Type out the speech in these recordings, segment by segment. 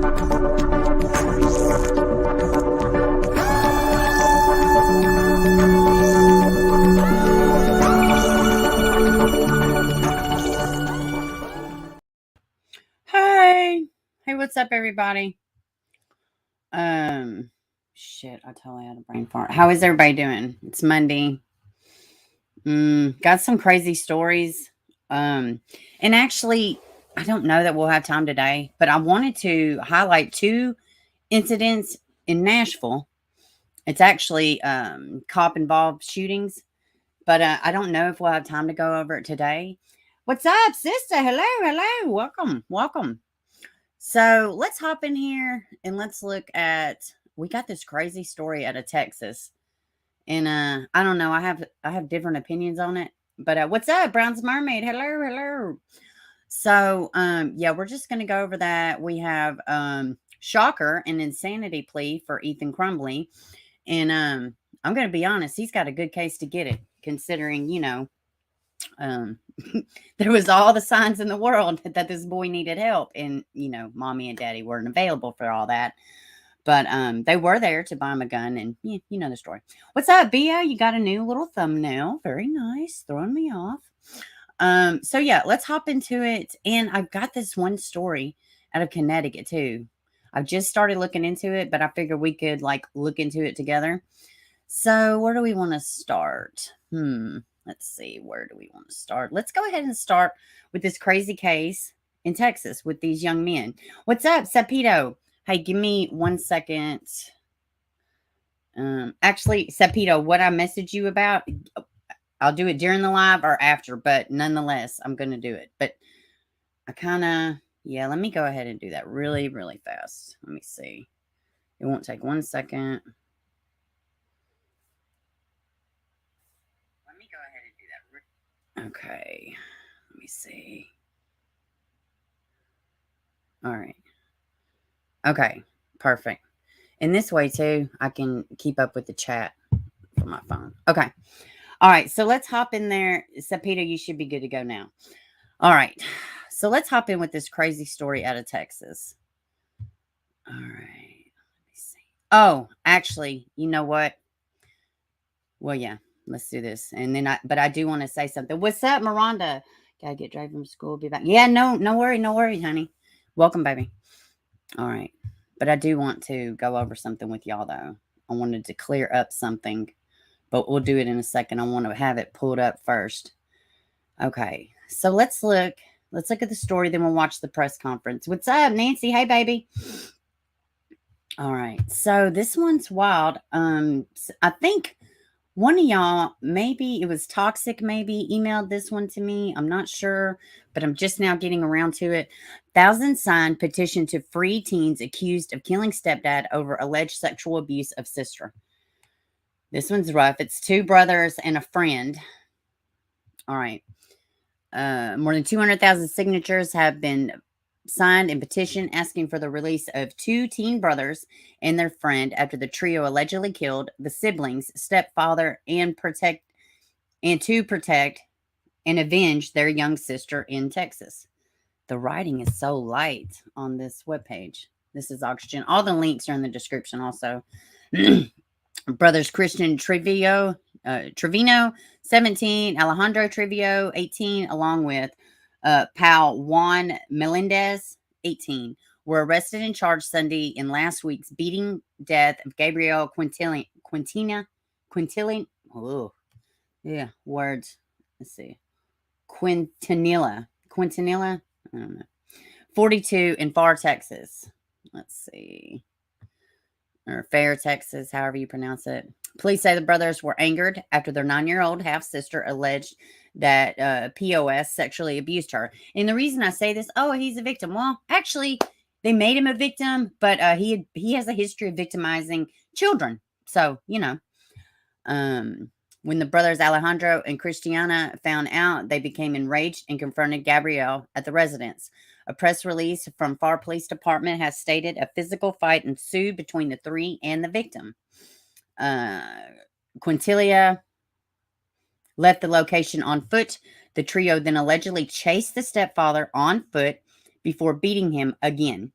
Hey, what's up, everybody? Shit, I totally had a brain fart. How is everybody doing? It's Monday. Got some crazy stories. And actually, I don't know that we'll have time today, but I wanted to highlight two incidents in Nashville. It's actually cop-involved shootings, but I don't know if we'll have time to go over it today. What's up, sister? Hello. Welcome. So let's hop in here and let's look at. We got this crazy story out of Texas, and I don't know. I have different opinions on it, but what's up, Brown's Mermaid? Hello. So yeah, we're just gonna go over that. We have shocker and insanity plea for Ethan Crumbley, and I'm gonna be honest. He's got a good case to get it, considering there was all the signs in the world that this boy needed help, and mommy and daddy weren't available for all that, but they were there to buy him a gun, and you know the story. What's up, Bia? You got a new little thumbnail, very nice, throwing me off. So yeah, let's hop into it. And I've got this one story out of Connecticut too. I've just started looking into it, but I figured we could look into it together. So where do we want to start? Let's see. Where do we want to start? Let's go ahead and start with this crazy case in Texas with these young men. What's up, Sepito? Hey, give me 1 second. Actually, Sepito, what I messaged you about, I'll do it during the live or after, but nonetheless, I'm going to do it. But let me go ahead and do that really, really fast. Let me see. It won't take 1 second. Okay, let me see. All right. Okay, perfect. And this way too, I can keep up with the chat from my phone. Okay. All right, so let's hop in there. Sapita, you should be good to go now. All right, so let's hop in with this crazy story out of Texas. All right, let me see. Oh, actually, you know what? Well, yeah. Let's do this. And then I do want to say something. What's up, Miranda? Gotta get drive from school. Be back. Yeah, no worry, honey. Welcome, baby. All right. But I do want to go over something with y'all, though. I wanted to clear up something, but we'll do it in a second. I want to have it pulled up first. Okay. So let's look at the story. Then we'll watch the press conference. What's up, Nancy? Hey, baby. All right. So this one's wild. I think one of y'all, maybe it was Toxic, maybe emailed this one to me. I'm not sure, but I'm just now getting around to it. 1,000 signed petition to free teens accused of killing stepdad over alleged sexual abuse of sister. This one's rough. It's two brothers and a friend. All right. More than 200,000 signatures have been signed in petition asking for the release of two teen brothers and their friend after the trio allegedly killed the siblings, stepfather, and to protect and avenge their young sister in Texas. The writing is so light on this webpage. This is Oxygen. All the links are in the description also. Brothers Christian Trevino, 17, Alejandro Trevio, 18, along with pal Juan Melendez, 18, were arrested and charged Sunday in last week's beating death of Gabriel Quintillion. Oh, yeah, words. Let's see. Quintanilla. I don't know. 42 in Far, Texas. Let's see. Or Fair, Texas, however you pronounce it. Police say the brothers were angered after their 9-year-old half-sister alleged that POS sexually abused her. And the reason I say this, he's a victim. Well, actually, they made him a victim, but he has a history of victimizing children. So, when the brothers Alejandro and Christiana found out, they became enraged and confronted Gabrielle at the residence. A press release from Far Police Department has stated a physical fight ensued between the three and the victim. Quintilia left the location on foot. The trio then allegedly chased the stepfather on foot before beating him again.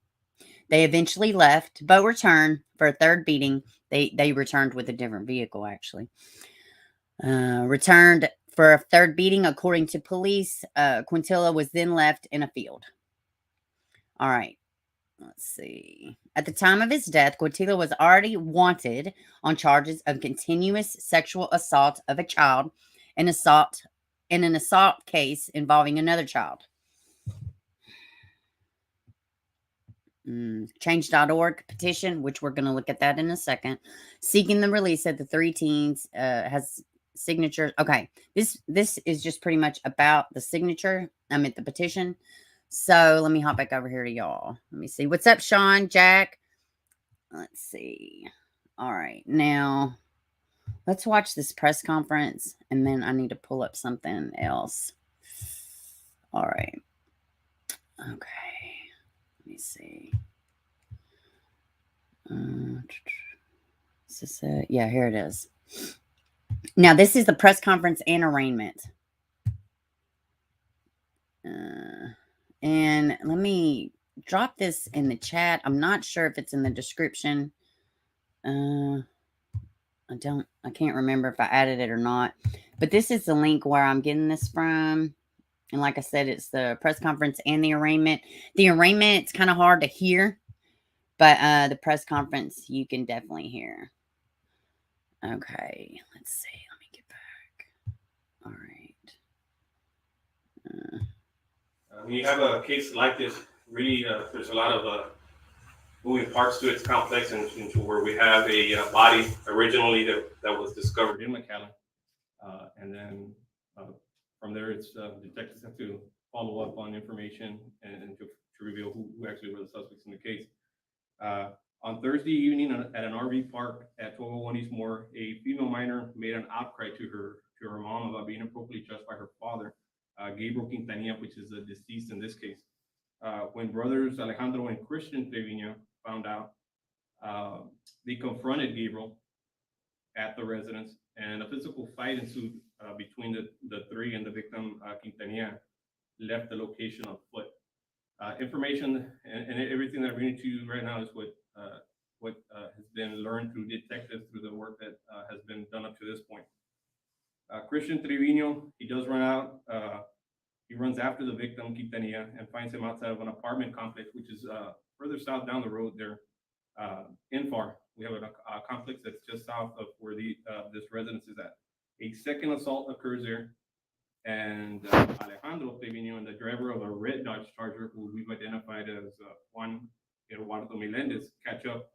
They eventually left, but returned for a third beating. They returned with a different vehicle, actually. Returned for a third beating, according to police. Quintilla was then left in a field. All right. Let's see. At the time of his death, Quintilla was already wanted on charges of continuous sexual assault of a child and assault in an assault case involving another child. Change.org petition, which we're going to look at that in a second, seeking the release of the three teens, has signatures. Okay, this is just pretty much about the signature. I'm at the petition. So let me hop back over here to y'all. Let me see. What's up, Sean, Jack? Let's see. All right, now let's watch this press conference, and then I need to pull up something else. All right. Okay. Let me see. Is this it? Yeah, here it is. Now, this is the press conference and arraignment. And let me drop this in the chat. I'm not sure if it's in the description. I can't remember if I added it or not. But this is the link where I'm getting this from. And like I said, it's the press conference and the arraignment. The arraignment, it's kind of hard to hear. But the press conference, you can definitely hear. Okay, let's see. Let me get back. All right. When you have a case like this, really, there's a lot of moving parts to it. It's complex, and into where we have a body originally that was discovered in McAllen, and then from there, it's detectives have to follow up on information and to reveal who actually were the suspects in the case. On Thursday evening at an RV park at 1201 East Moore, a female minor made an outcry to her mom about being inappropriately judged by her father, Gabriel Quintanilla, which is the deceased in this case. When brothers Alejandro and Christian Trevino found out, they confronted Gabriel at the residence, and a physical fight ensued between the three, and the victim, Quintanilla, left the location on foot. Information and everything that I'm bringing to you right now is what has been learned through detectives, through the work that has been done up to this point. Christian Trevino, he does run out. He runs after the victim, Quintanilla, and finds him outside of an apartment complex, which is further south down the road there. In Far, we have a complex that's just south of where this residence is at. A second assault occurs there, and Alejandro Trevino, and the driver of a red Dodge Charger, who we've identified as Juan Eduardo Melendez, catch up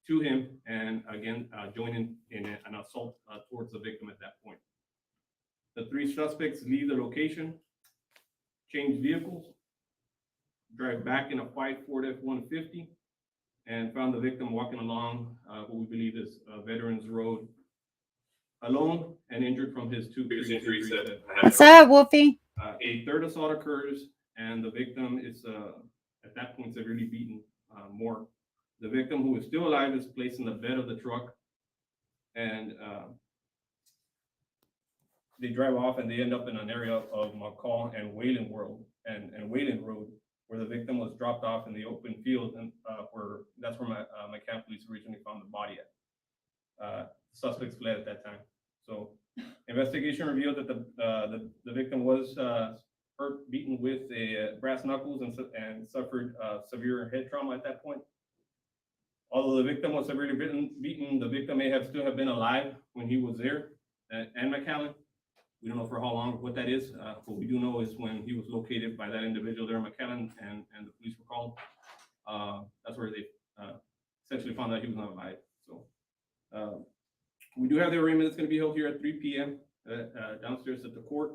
to him and again join in an assault towards the victim at that point. The three suspects leave the location, change vehicles, drive back in a white Ford F-150, and found the victim walking along what we believe is Veterans Road, alone and injured from his two previous injuries. What's up, Wolfie? A third assault occurs, and the victim is at that point severely beaten more. The victim, who is still alive, is placed in the bed of the truck, and they drive off, and they end up in an area of McCall and Wayland Road, where the victim was dropped off in the open field, and that's where McCann police originally found the body at. Suspects fled at that time. So, investigation revealed that the victim was hurt, beaten with a brass knuckles, and suffered severe head trauma at that point. Although the victim was severely beaten, the victim may still have been alive when he was there and McAllen. We don't know for how long, what that is. What we do know is when he was located by that individual there in McAllen, and the police were called. That's where they essentially found out he was not alive. So we do have the arraignment that's going to be held here at 3 p.m. Downstairs at the court,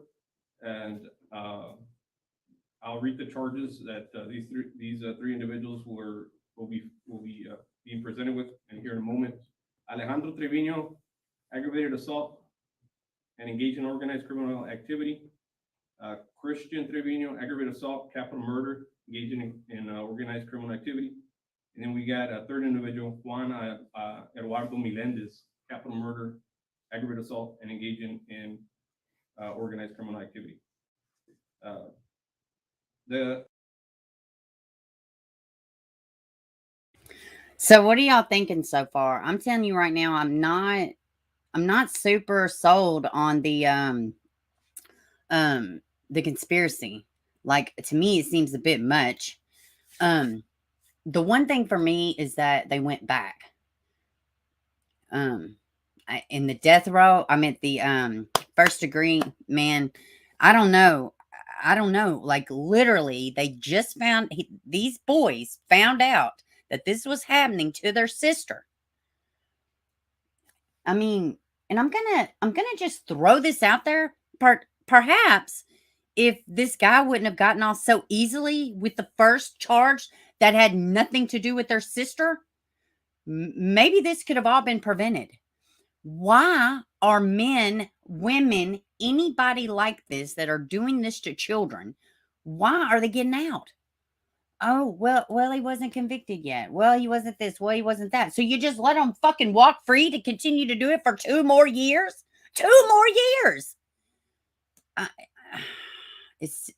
and I'll read the charges that these three individuals will be being presented with, and here in a moment. Alejandro Trevino, aggravated assault and engaged in organized criminal activity. Christian Trevino, aggravated assault, capital murder, engaging in organized criminal activity. And then we got a third individual, Juan Eduardo Melendez, capital murder, aggravated assault, and engaging in organized criminal activity. The So what are y'all thinking so far? I'm telling you right now, I'm not super sold on the conspiracy. Like, to me, it seems a bit much. Um, the one thing for me is that they went back. Um, in the death row, I meant the first degree, man. I don't know. I don't know. Like, literally, they just these boys found out that this was happening to their sister. I mean, and I'm gonna just throw this out there. Perhaps if this guy wouldn't have gotten off so easily with the first charge that had nothing to do with their sister, maybe this could have all been prevented. Why are men, women, anybody like this that are doing this to children, why are they getting out? Oh, well, he wasn't convicted yet. Well, he wasn't this. Well, he wasn't that. So you just let him fucking walk free to continue to do it for 2 more years? 2 more years. I, it's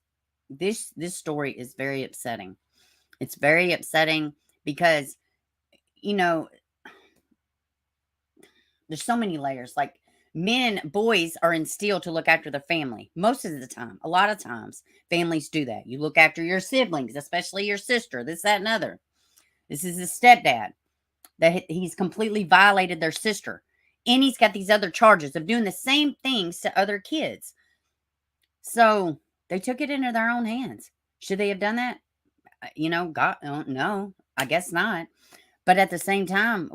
this story is very upsetting. It's very upsetting because, you know, there's so many layers. Like, boys are instilled to look after their family most of the time. A lot of times, families do that. You look after your siblings, especially your sister, this, that, and other. This is his stepdad that he's completely violated their sister. And he's got these other charges of doing the same things to other kids. So they took it into their own hands. Should they have done that? God, no, I guess not. But at the same time,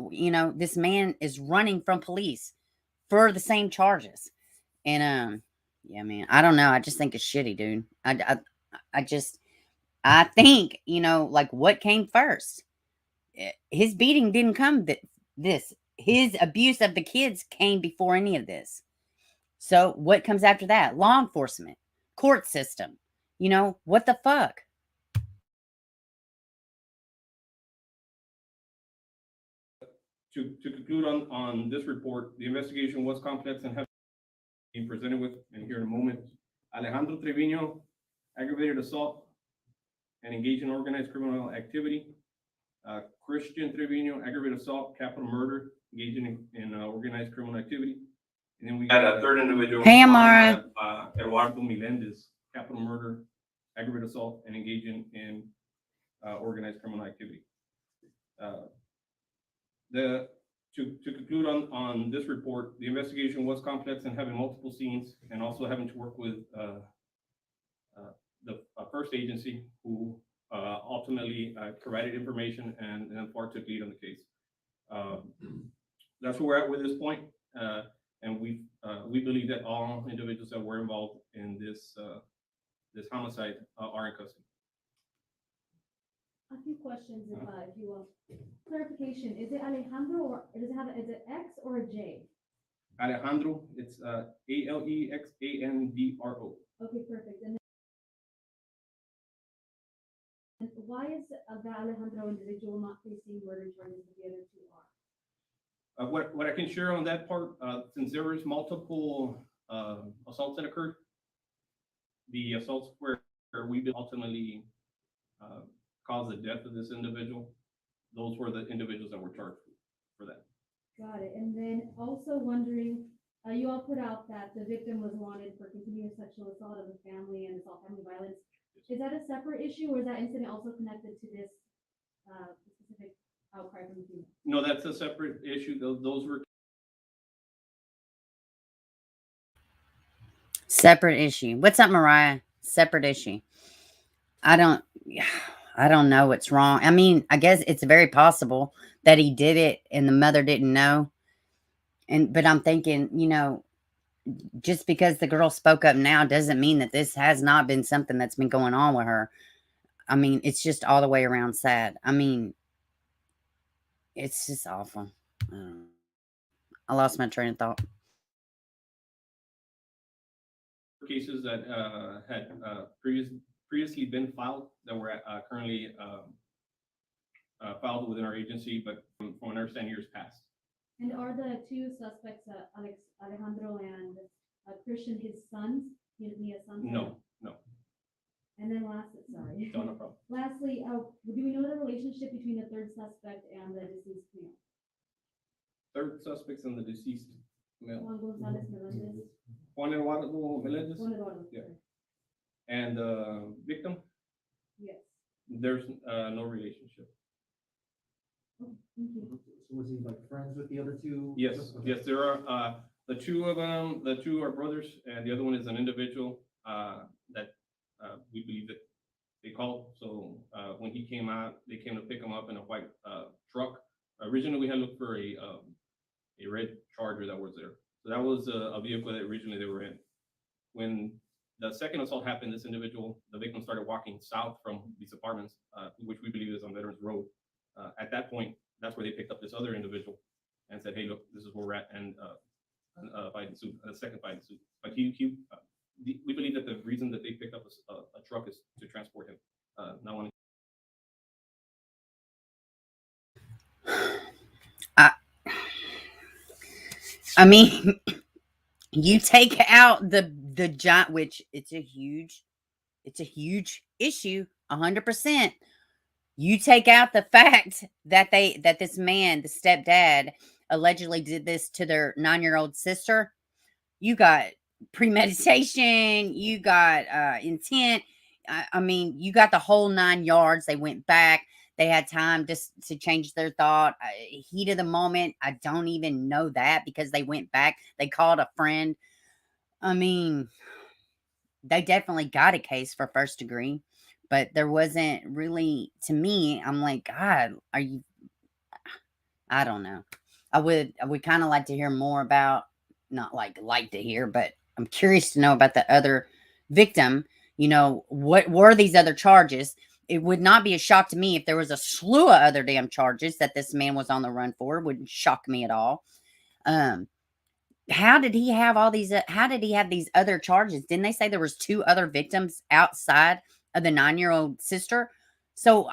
this man is running from police for the same charges. And yeah, man, I don't know. I just think it's shitty, dude. I think, like, what came first? His beating didn't come this. His abuse of the kids came before any of this. So what comes after that? Law enforcement, court system. What the fuck? To conclude on this report, the investigation was complex and have been presented with, and here in a moment, Alejandro Trevino, aggravated assault and engaged in organized criminal activity. Christian Trevino, aggravated assault, capital murder, engaging in organized criminal activity. And then we had a third individual, Hey, Amara. Eduardo Melendez, capital murder, aggravated assault, and engaging in organized criminal activity. To conclude on this report, the investigation was complex and having multiple scenes, and also having to work with the first agency who ultimately provided information and then far took lead on the case. That's where we're at with this point, and we believe that all individuals that were involved in this homicide are in custody. A few questions, if you will. Clarification, is it Alejandro, or is it X or a J? Alejandro, it's Alexandro. Okay, perfect. And why is the Alejandro individual not facing murder charges if the other two are? What I can share on that part, since there was multiple assaults that occurred, the assaults where we ultimately caused the death of this individual, those were the individuals that were charged for that. Got it. And then also wondering, you all put out that the victim was wanted for continuous sexual assault of the family and assault family violence. Is that a separate issue, or is that incident also connected to this specific outcry from the female? No, that's a separate issue. Those were Separate issue. What's up, Mariah? Separate issue. I don't know what's wrong. I mean, I guess it's very possible that he did it and the mother didn't know. But I'm thinking, just because the girl spoke up now doesn't mean that this has not been something that's been going on with her. I mean, it's just all the way around sad. I mean, it's just awful. I lost my train of thought. cases that had previously been filed that were currently filed within our agency, but from what I understand, years past. And are the two suspects, Alejandro and Christian, his sons, Mia's sons? No. And then sorry. No, no problem. Lastly, do we know the relationship between the third suspect and the deceased male? Third suspects and the deceased male. Juan Gonzalez Melendez. Juan Eduardo Melendez. Juan Eduardo. Yeah. And the victim, Yes. there's no relationship. Oh, thank you. So was he like friends with the other two? Yes, Okay. yes, there are, the two of them, the two are brothers, and the other one is an individual, that, we believe that they called. So, when he came out, they came to pick him up in a white, truck. Originally, we had looked for a red Charger that was there. So that was a vehicle that originally they were in. When the second assault happened, this individual, the victim, started walking south from these apartments, which we believe is on Veterans Road. At that point, that's where they picked up this other individual and said, "Hey, look, this is where we're at," and fighting suit, a second fighting suit. But we believe that the reason that they picked up a truck is to transport him, not wanting. I mean, you take out the giant, which it's a huge issue, 100%. You take out the fact that this man, the stepdad, allegedly did this to their 9-year-old sister. You got premeditation, you got intent. I mean, you got the whole 9 yards. They went back. They had time just to change their thought. Heat of the moment, I don't even know that because they went back. They called a friend. I mean, they definitely got a case for first degree, but there wasn't really, to me, I'm like, God, are you, I don't know. I would kind of like to hear more about, not like to hear, but I'm curious to know about the other victim. You know, what were these other charges? It would not be a shock to me if there was a slew of other damn charges that this man was on the run for. It wouldn't shock me at all. How did he have all these? How did he have these other charges? Didn't they say there was 2 other victims outside of the 9-year-old sister? So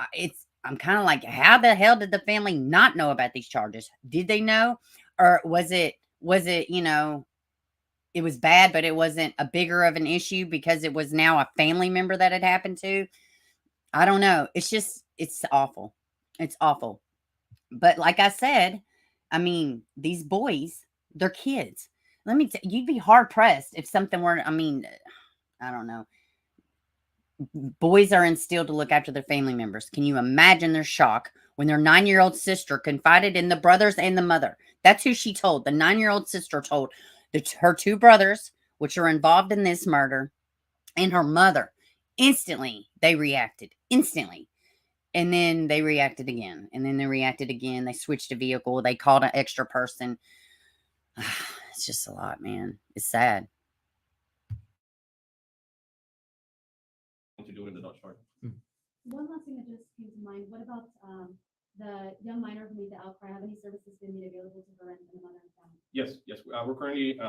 I'm kind of like, how the hell did the family not know about these charges? Did they know, or was it you know, it was bad, but it wasn't a bigger of an issue because it was now a family member that it happened to? I don't know. It's awful. It's awful. But like I said, I mean, these boys, they're kids. Let me you'd be hard pressed if something were, I mean, I don't know. Boys are instilled to look after their family members. Can you imagine their shock when their 9-year-old sister confided in the brothers and the mother? That's who she told. The 9-year-old sister told her 2 brothers, which are involved in this murder, and her mother. Instantly, they reacted. Instantly. And then they reacted again. And then they reacted again. They switched a vehicle. They called an extra person. It's just a lot, man. It's sad. To do it in the Dutch Charger. One last thing that just came to mind. What about the young minor who made the outcry? Have any services been made available to her and the mother and family? Yes, yes. We're currently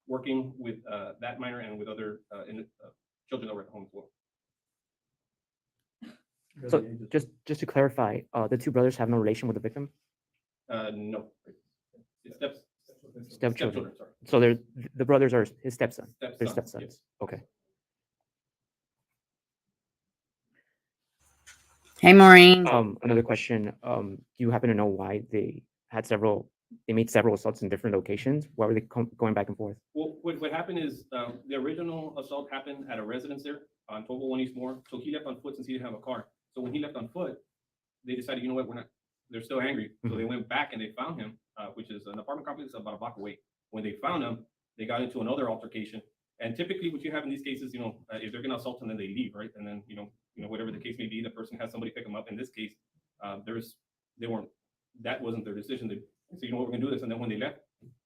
working with that minor and with other children that were at home as well. So just to clarify, the 2 brothers have no relation with the victim? No. Stepchildren. Sorry. So the brothers are his stepson. They're Stepson, stepsons. yes. Okay. Hey, Maureen. Another question. Do you happen to know why they made several assaults in different locations? Why were they going back and forth? Well, what happened is the original assault happened at a residence there on 1201 East Moore. So he left on foot since he didn't have a car. So when he left on foot, they decided, you know what, they're still angry. So they went back and they found him, which is an apartment complex about a block away. When they found him, they got into another altercation. And typically what you have in these cases, you know, if they're going to assault them, then they leave, right? And then, you know, whatever the case may be, the person has somebody pick them up. In this case, that wasn't their decision. They said, you know what, we're going to do this. And then when they left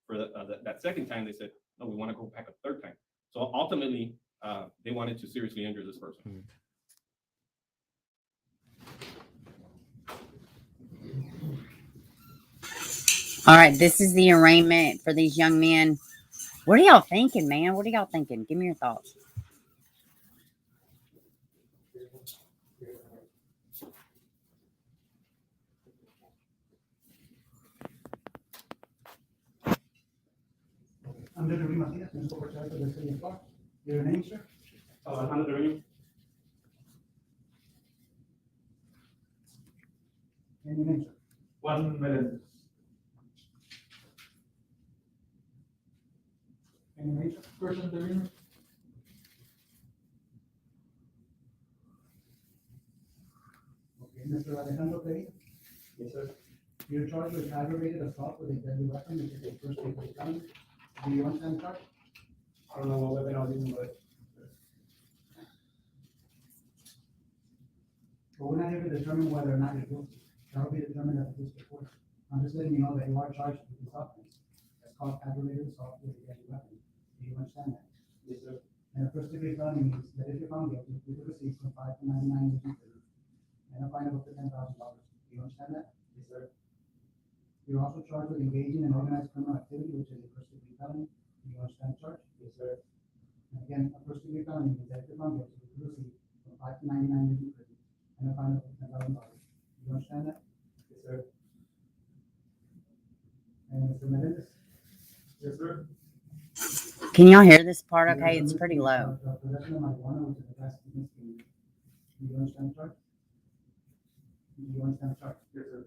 for that second time, they said, no, we want to go back a third time. So ultimately, they wanted to seriously injure this person. All right, this is the arraignment for these young men. What are y'all thinking, man? What are y'all thinking? Give me your thoughts. Under the Matías, Municipal Court Judge of the City of Park. Your name, sir? Alejandro, And your name, sir? Juan Melendez. And your name, sir? First interviewer. Okay, Mr. Alejandro Pereira, Yes, sir. you're charged with aggravated assault with a deadly weapon, which is a first degree felony. Do you understand the charge? I don't know what weapon I was using, but But we're not here to determine whether or not you're guilty. That will be determined at the district court. I'm just letting you know that you are charged with this offense. It's called aggravated assault with a deadly weapon. Do you understand that? yes, sir. And a first degree felony means that if you're found guilty, you could receive from 5 to 99 years in prison and a fine of up to $10,000. Do you understand that? Yes, sir. You're also charged with engaging in organized criminal activity, which is a first degree felony. Do you understand the charge? Yes, sir. And again, a first degree felony means that if you're found guilty, you could receive from 5 to 99 years in prison and a fine of up to $10,000. Do you understand that? Yes, sir. And Mr. Melendez? Yes, sir. Can y'all hear this part okay? It's pretty low. Possession of marijuana, which is a class B misdemeanor. Do you understand the charge? Do you understand the charge? Yes, sir.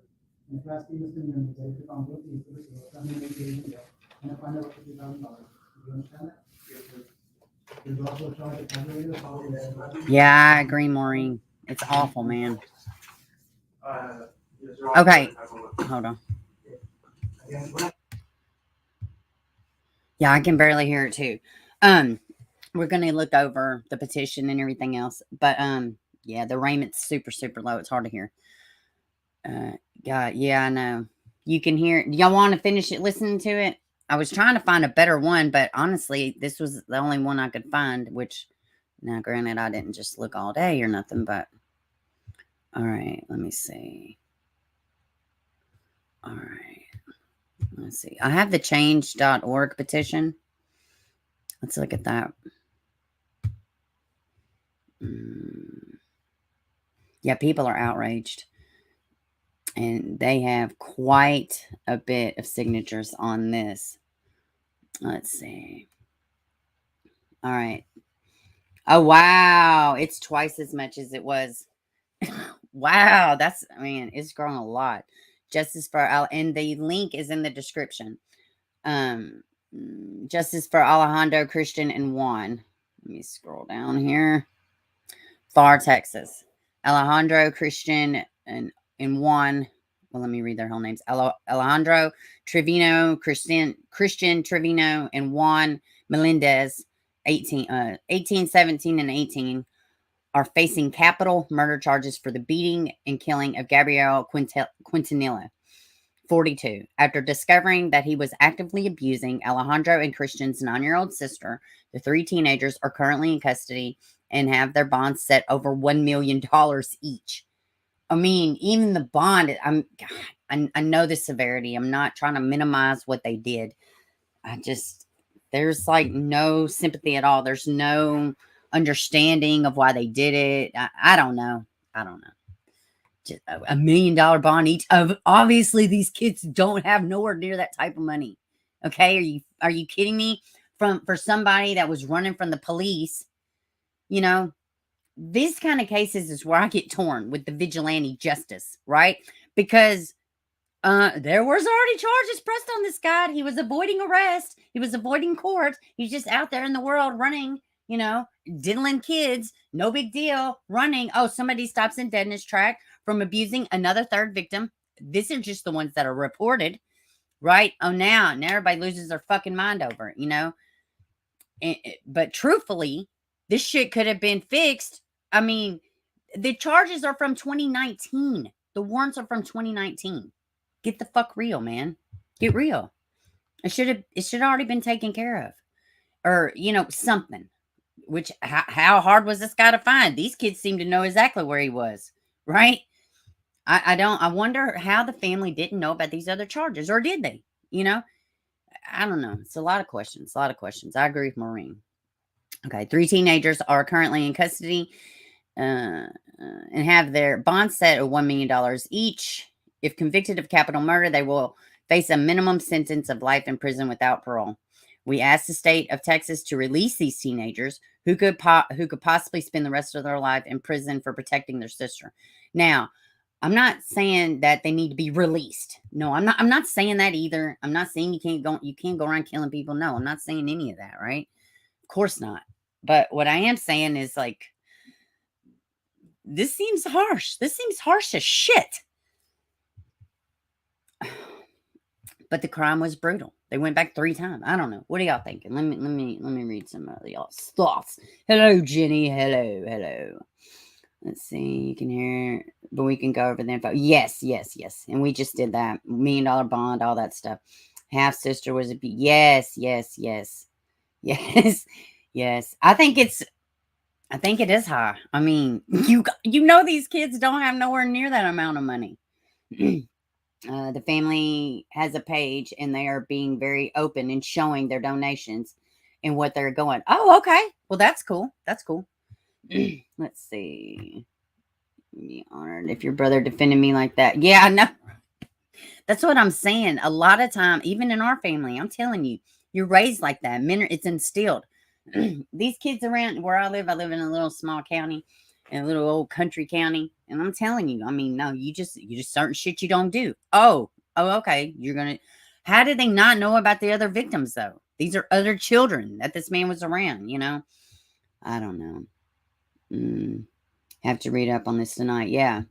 And a class B misdemeanor means that if you're found guilty, you could receive 780 days in jail and a fine of up to $3,000. Do you understand that? Yes, sir. There's also a charge of aggravated assault with a deadly weapon. Yeah, I agree, Maureen. It's awful, man. Yes, sir. Okay. Hold on. Again, we're not Yeah, I can barely hear it too. We're gonna look over the petition and everything else, but yeah, the arraignment's super, super low. It's hard to hear. God, yeah, I know. You can hear it. Y'all want to finish it listening to it? I was trying to find a better one, but honestly, this was the only one I could find, which now granted I didn't just look all day or nothing, but all right, let me see. All right. Let's see. I have the change.org petition. Let's look at that. Yeah, people are outraged. And they have quite a bit of signatures on this. Let's see. All right. Oh, wow. It's twice as much as it was. Wow. That's, I mean, it's grown a lot. Justice for and the link is in the description. Justice for Alejandro, Christian, and Juan. Let me scroll down here. Far, Texas. Alejandro, Christian, and Juan. Well, let me read their whole names. Alejandro Trevino, Christian Trevino, and Juan Melendez, 18, 17, and 18, are facing capital murder charges for the beating and killing of Gabriel Quintanilla, 42, after discovering that he was actively abusing Alejandro and Christian's 9-year-old sister. The 3 teenagers are currently in custody and have their bonds set over $1 million each. I mean, even the bond, I know the severity. I'm not trying to minimize what they did. There's like no sympathy at all. There's no understanding of why they did it. I don't know. Just $1 million bond each. Obviously, these kids don't have nowhere near that type of money. Okay, are you kidding me? For somebody that was running from the police, you know, these kind of cases is where I get torn with the vigilante justice, right? Because there was already charges pressed on this guy. He was avoiding arrest. He was avoiding court. He's just out there in the world running, you know, diddling kids. No big deal. Running. Oh, somebody stops him dead in his track from abusing another 3rd victim. These are just the ones that are reported, right? Oh, now everybody loses their fucking mind over it, you know? But truthfully, this shit could have been fixed. I mean, the charges are from 2019. The warrants are from 2019. Get the fuck real, man. Get real. It should have already been taken care of. Or, you know, something. Which, how hard was this guy to find? These kids seem to know exactly where he was, right? I wonder how the family didn't know about these other charges, or did they? You know? I don't know. It's a lot of questions. I agree with Maureen. Okay, 3 teenagers are currently in custody and have their bonds set at $1 million each. If convicted of capital murder, they will face a minimum sentence of life in prison without parole. We asked the state of Texas to release these teenagers who could possibly spend the rest of their life in prison for protecting their sister. Now, I'm not saying that they need to be released. No, I'm not saying that either. I'm not saying you can't go around killing people. No, I'm not saying any of that, right? Of course not. But what I am saying is like, this seems harsh. This seems harsh as shit. But the crime was brutal. They went back 3 times. I don't know. What are y'all thinking? Let me read some of y'all's thoughts. Hello, Jenny. Hello. Let's see. You can hear, but we can go over the info. Yes. And we just did that. $1 million bond, all that stuff. Half sister was a yes. I think it is high. I mean, you know these kids don't have nowhere near that amount of money. The family has a page and they are being very open and showing their donations and what they're going. Oh, okay. Well, that's cool. Let's see. Be honored if your brother defended me like that. Yeah, I know. That's what I'm saying. A lot of time, even in our family, I'm telling you, you're raised like that. It's instilled. These kids around where I live in a little small county, in a little old country county. And I'm telling you, I mean, no, you just certain shit you don't do. Oh, okay. How did they not know about the other victims though? These are other children that this man was around, you know? I don't know. Have to read up on this tonight. Yeah.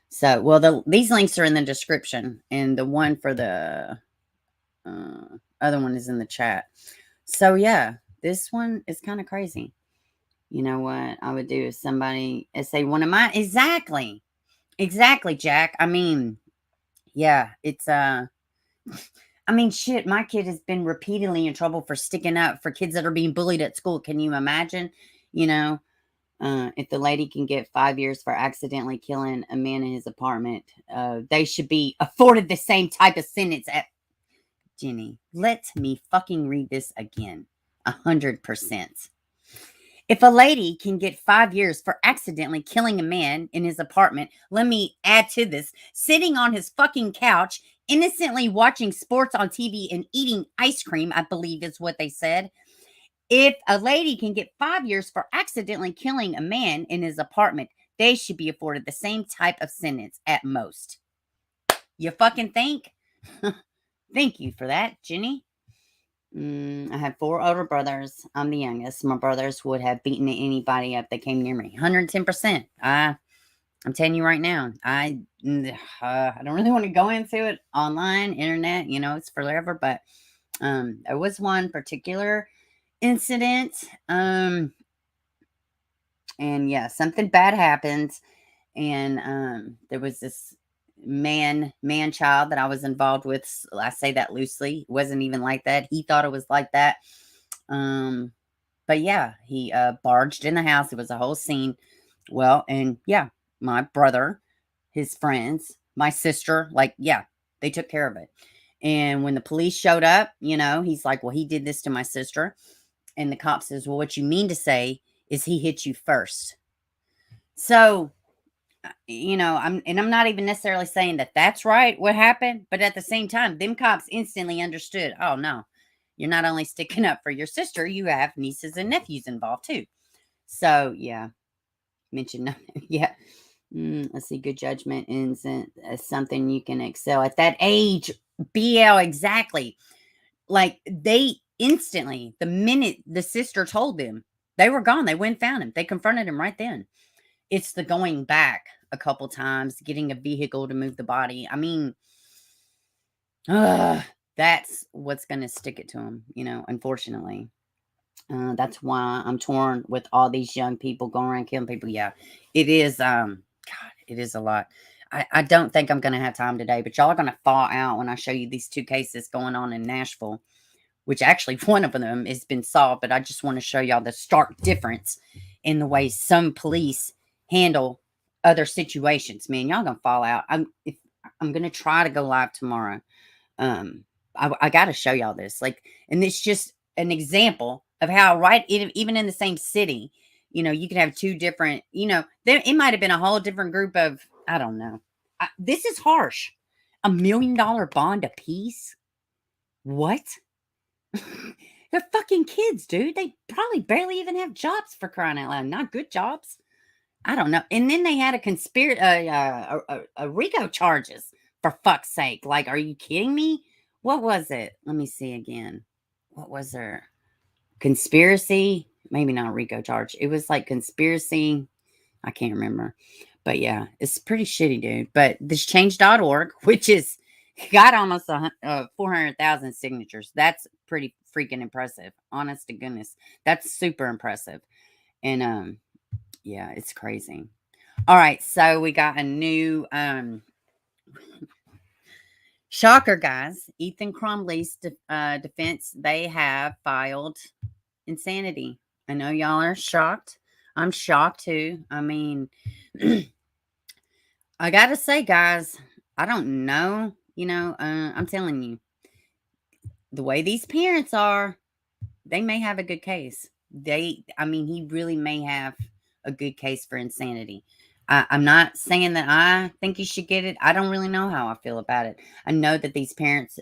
So, well, these links are in the description and the one for the other one is in the chat. So yeah, this one is kind of crazy. You know what I would do if somebody say one of my exactly, Jack. I mean, yeah, it's I mean, shit, my kid has been repeatedly in trouble for sticking up for kids that are being bullied at school. Can you imagine? You know, if the lady can get 5 years for accidentally killing a man in his apartment, they should be afforded the same type of sentence at Jenny. Let me fucking read this again. 100%. If a lady can get 5 years for accidentally killing a man in his apartment, let me add to this, sitting on his fucking couch, innocently watching sports on TV and eating ice cream, I believe is what they said. If a lady can get 5 years for accidentally killing a man in his apartment, they should be afforded the same type of sentence at most. You fucking think? Thank you for that, Jenny. I have 4 older brothers. I'm the youngest. My brothers would have beaten anybody up that came near me. 110%. I'm telling you right now. I don't really want to go into it online, internet. You know, it's forever. But there was one particular incident. And yeah, something bad happened. And there was this man child that I was involved with. I say that loosely. It wasn't even like that. He thought it was like that. But yeah, he barged in the house. It was a whole scene. Well, and yeah, my brother, his friends, my sister, like, yeah, they took care of it. And when the police showed up, you know, he's like, well, he did this to my sister. And the cop says, well, what you mean to say is he hit you first. So, you know, I'm not even necessarily saying that that's right, what happened, but at the same time, them cops instantly understood, oh no, you're not only sticking up for your sister, you have nieces and nephews involved too. So yeah, mention, yeah. Let's see, good judgment isn't something you can excel at that age. BL, exactly. Like they instantly, the minute the sister told them, they were gone. They went and found him. They confronted him right then. It's the going back a couple times, getting a vehicle to move the body. I mean, that's what's going to stick it to him, you know, unfortunately. That's why I'm torn with all these young people going around killing people. Yeah, it is. God, it is a lot. I don't think I'm going to have time today, but y'all are going to fall out when I show you these 2 cases going on in Nashville, which actually one of them has been solved, but I just want to show y'all the stark difference in the way some police handle other situations. Man, y'all gonna fall out. I'm gonna try to go live tomorrow. I gotta show y'all this. Like, and it's just an example of how even in the same city, you know, you can have 2 different, you know, it might have been a whole different group of, I don't know. This is harsh. $1 million bond apiece. What? They're fucking kids, dude. They probably barely even have jobs, for crying out loud. Not good jobs. I don't know. And then they had a RICO charges, for fuck's sake. Like, are you kidding me? What was it? Let me see again. What was there? Conspiracy? Maybe not a RICO charge. It was like conspiracy. I can't remember. But yeah, it's pretty shitty, dude. But this change.org, which is got almost 400,000 signatures. That's pretty freaking impressive. Honest to goodness. That's super impressive. And yeah, it's crazy. All right, so we got a new shocker, guys. Ethan Crumley's defense, they have filed insanity. I know y'all are shocked. I'm shocked too. I mean, I gotta say, guys, I don't know. I'm telling you, the way these parents are, they may have a good case. He really may have a good case for insanity. I'm not saying that I think he should get it. I don't really know how I feel about it. I know that these parents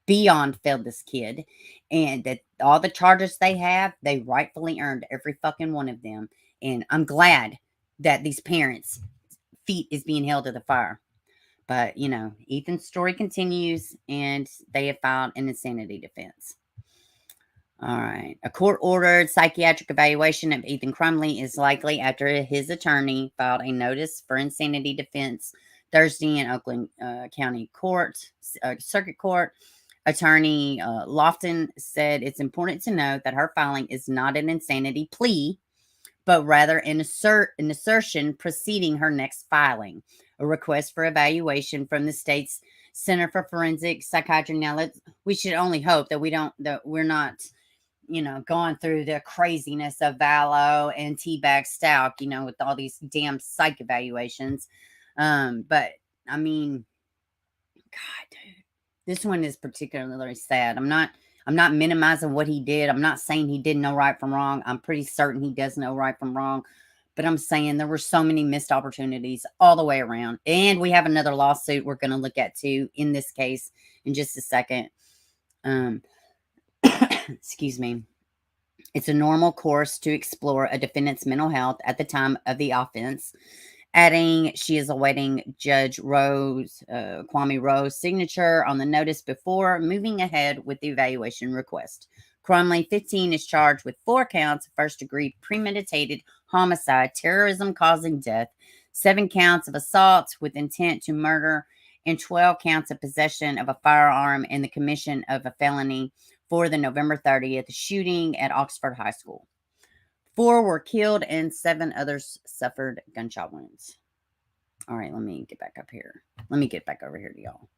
beyond failed this kid, and that all the charges they have, they rightfully earned every fucking one of them. And I'm glad that these parents' feet is being held to the fire. But, Ethan's story continues, and they have filed an insanity defense. All right. A court-ordered psychiatric evaluation of Ethan Crumley is likely after his attorney filed a notice for insanity defense Thursday in Oakland County Circuit Court. Attorney Lofton said it's important to note that her filing is not an insanity plea, but rather an assertion preceding her next filing, a request for evaluation from the state's Center for Forensic Psychiatry. Now, we should only hope that we're not, going through the craziness of Valo and Teabag Stout, with all these damn psych evaluations. But I mean, God, dude, this one is particularly sad. I'm not minimizing what he did. I'm not saying he didn't know right from wrong. I'm pretty certain he does know right from wrong. But I'm saying there were so many missed opportunities all the way around. And we have another lawsuit we're going to look at too in this case in just a second. Excuse me. It's a normal course to explore a defendant's mental health at the time of the offense. Adding, she is awaiting Judge Kwame Rowe's signature on the notice before moving ahead with the evaluation request. Crumley, 15, is charged with 4 counts of first-degree premeditated homicide, terrorism causing death, 7 counts of assault with intent to murder, and 12 counts of possession of a firearm and the commission of a felony for the November 30th shooting at Oxford High School. 4 were killed and 7 others suffered gunshot wounds. All right, let me get back up here. Let me get back over here to y'all.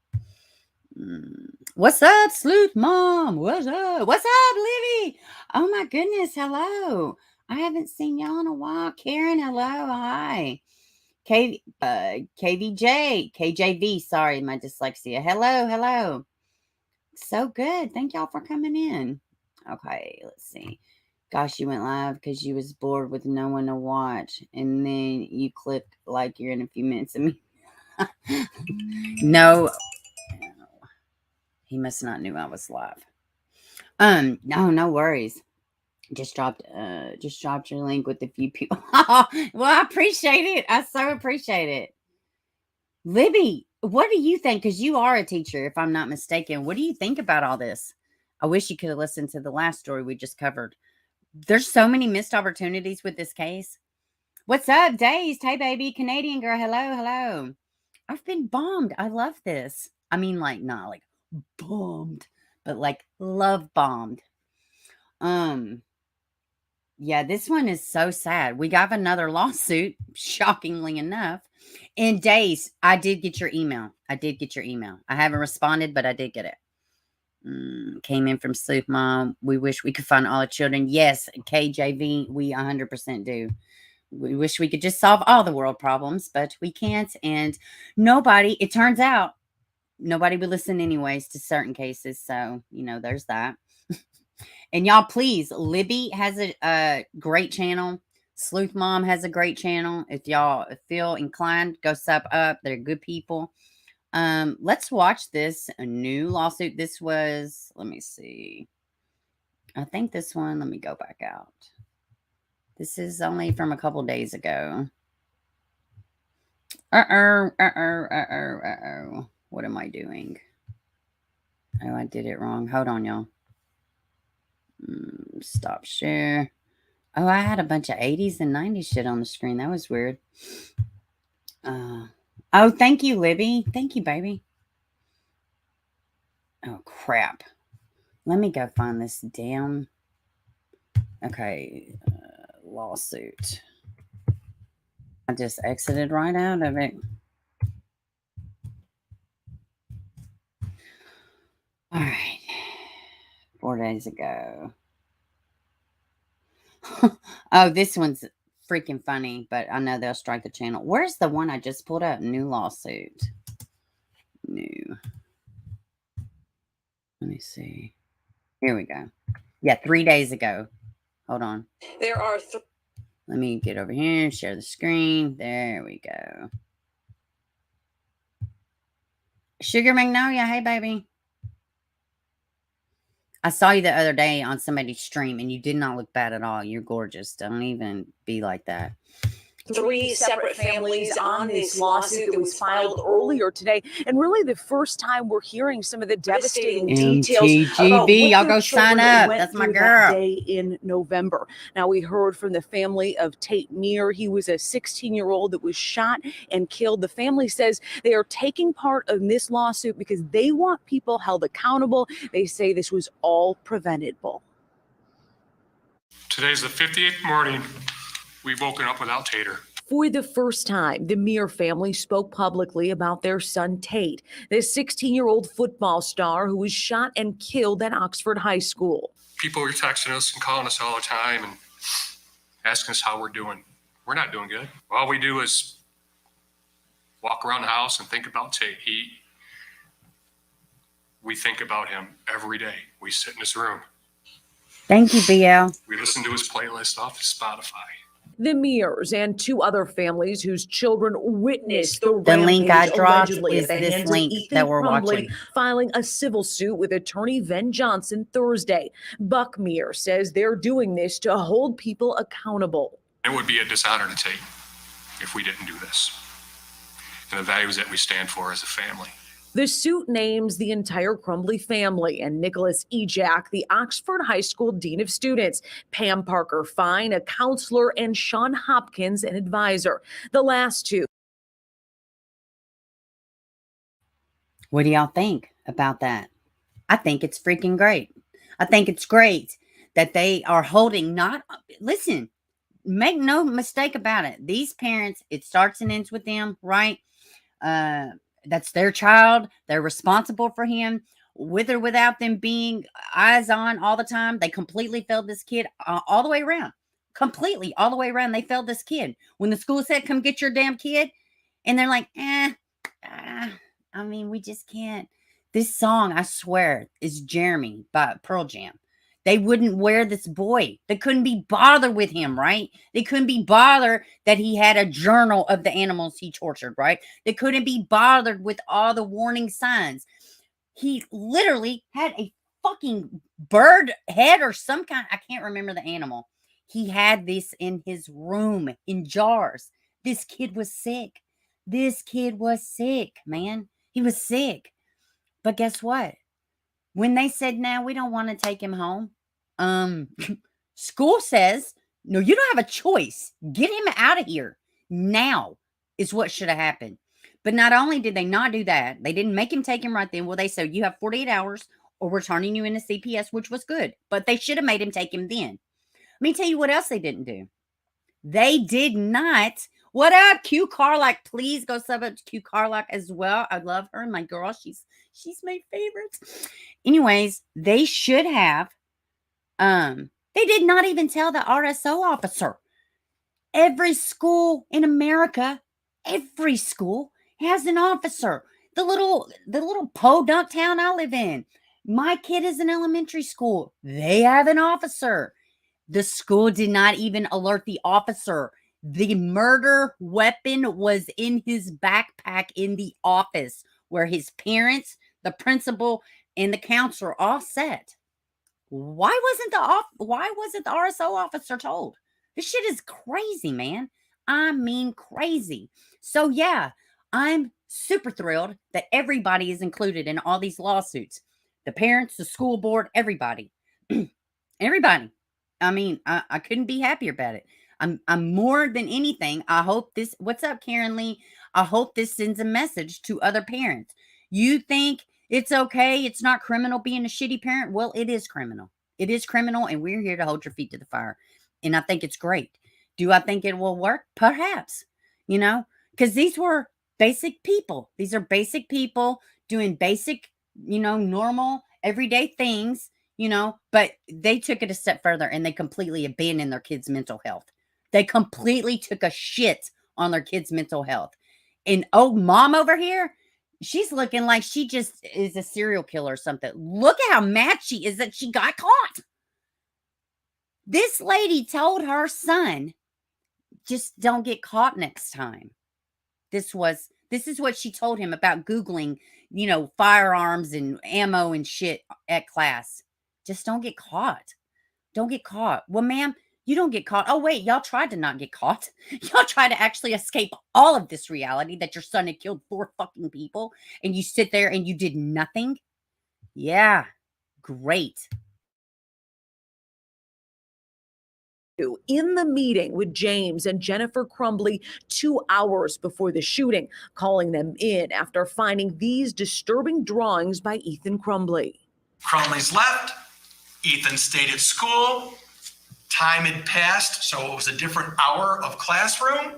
What's up, Sleuth Mom? What's up? What's up, Livy? Oh my goodness, hello. I haven't seen y'all in a while. Karen, hello, hi. KJV, sorry, my dyslexia. Hello. So good. Thank y'all for coming in. Okay, let's see. Gosh, you went live because you was bored with no one to watch. And then you clicked like you're in a few minutes of me. No. He must not knew I was live. No worries. Just dropped your link with a few people. Well, I appreciate it. I so appreciate it. Libby, what do you think? Because you are a teacher, if I'm not mistaken. What do you think about all this? I wish you could have listened to the last story we just covered. There's so many missed opportunities with this case. What's up, Dazed? Hey, baby. Canadian girl. Hello. I've been bombed. I love this. I mean, like, not like bombed, but like love bombed. Yeah, this one is so sad. We got another lawsuit, shockingly enough. In days, I did get your email. I haven't responded, but I did get it. Came in from Sleuth Mom. We wish we could find all the children. Yes, KJV, we 100% do. We wish we could just solve all the world problems, but we can't. And it turns out, nobody would listen anyways to certain cases. So, there's that. And y'all, please, Libby has a great channel. Sleuth Mom has a great channel. If y'all feel inclined, go sub up. They're good people. Let's watch this new lawsuit. This was, let me see. I think this one, let me go back out. This is only from a couple days ago. What am I doing? Oh, I did it wrong. Hold on, y'all. Stop share. Oh, I had a bunch of 80s and 90s shit on the screen. That was weird. Oh, thank you, Libby. Thank you, baby. Oh, crap. Let me go find this damn... Okay. Lawsuit. I just exited right out of it. All right. 4 days ago. Oh, this one's freaking funny, but I know they'll strike the channel. Where's the one I just pulled up? New lawsuit. New. Let me see. Here we go. Yeah, 3 days ago. Hold on. There are Let me get over here and share the screen. There we go. Sugar Magnolia, hey, baby. I saw you the other day on somebody's stream, and you did not look bad at all. You're gorgeous. Don't even be like that. three separate families on this lawsuit that was filed earlier today. And really the first time we're hearing some of the devastating details about what MTGB, y'all their go sign children up. went That's my through that girl. day in November. Now, we heard from the family of Tate Meir. He was a 16-year-old that was shot and killed. The family says they are taking part in this lawsuit because they want people held accountable. They say this was all preventable. Today's the 58th morning we've woken up without Tater. For the first time, the Meir family spoke publicly about their son Tate, the 16-year-old football star who was shot and killed at Oxford High School. People are texting us and calling us all the time and asking us how we're doing. We're not doing good. All we do is walk around the house and think about Tate. We think about him every day. We sit in his room. Thank you, BL. We listen to his playlist off of Spotify. The Meirs and two other families whose children witnessed the link I rampage dropped allegedly is at the this hands link of Ethan that we're Crumbley, watching. filing a civil suit with attorney Ven Johnson Thursday. Buck Meir says they're doing this to hold people accountable. It would be a dishonor to Tate if we didn't do this. And the values that we stand for as a family. The suit names the entire Crumbley family and Nicholas Ejak, the Oxford High School Dean of Students, Pam Parker Fine, a counselor, and Sean Hopkins, an advisor. The last two. What do y'all think about that? I think it's freaking great. I think it's great that they are holding listen, make no mistake about it. These parents, it starts and ends with them, right? That's their child. They're responsible for him. With or without them being eyes on all the time, they completely failed this kid all the way around. Completely all the way around. They failed this kid. When the school said, come get your damn kid. And they're like, we just can't. This song, I swear, is Jeremy by Pearl Jam. They wouldn't wear this boy. They couldn't be bothered with him, right? They couldn't be bothered that he had a journal of the animals he tortured, right? They couldn't be bothered with all the warning signs. He literally had a fucking bird head or some kind. I can't remember the animal. He had this in his room in jars. This kid was sick. This kid was sick, man. He was sick. But guess what? When they said, no, we don't want to take him home, school says, no, you don't have a choice. Get him out of here now is what should have happened. But not only did they not do that, they didn't make him take him right then. Well, they said, you have 48 hours or we're turning you into CPS, which was good. But they should have made him take him then. Let me tell you what else they didn't do. They did not. What up, Q Carlock? Please go sub up to Q Carlock as well. I love her. My girl. She's my favorite. Anyways, they should have. They did not even tell the RSO officer. Every school in America, every school has an officer. The little podunk town I live in. My kid is in elementary school. They have an officer. The school did not even alert the officer. The murder weapon was in his backpack in the office where his parents, the principal, and the counselor all sat. Why wasn't the RSO officer told? This shit is crazy, man. I mean, crazy. So, yeah, I'm super thrilled that everybody is included in all these lawsuits. The parents, the school board, everybody. Everybody. I mean, I couldn't be happier about it. I'm more than anything. I hope this, what's up, Karen Lee? I hope this sends a message to other parents. You think it's okay, it's not criminal being a shitty parent? Well, it is criminal. It is criminal, and we're here to hold your feet to the fire. And I think it's great. Do I think it will work? Perhaps, you know, because these were basic people. These are basic people doing basic, you know, normal, everyday things, you know, but they took it a step further and they completely abandoned their kids' mental health. They completely took a shit on their kids' mental health. And old mom over here, she's looking like she just is a serial killer or something. Look at how mad she is that she got caught. This lady told her son, just don't get caught next time. This is what she told him about Googling, you know, firearms and ammo and shit at class. Just don't get caught. Don't get caught. Well, ma'am, you don't get caught. Oh, wait, y'all tried to not get caught. Y'all tried to actually escape all of this reality that your son had killed 4 fucking people, and you sit there and you did nothing. Yeah, great. In the meeting with James and Jennifer Crumbley 2 hours before the shooting, calling them in after finding these disturbing drawings by Ethan Crumbley. Crumley's left. Ethan stayed at school. Time had passed, so it was a different hour of classroom.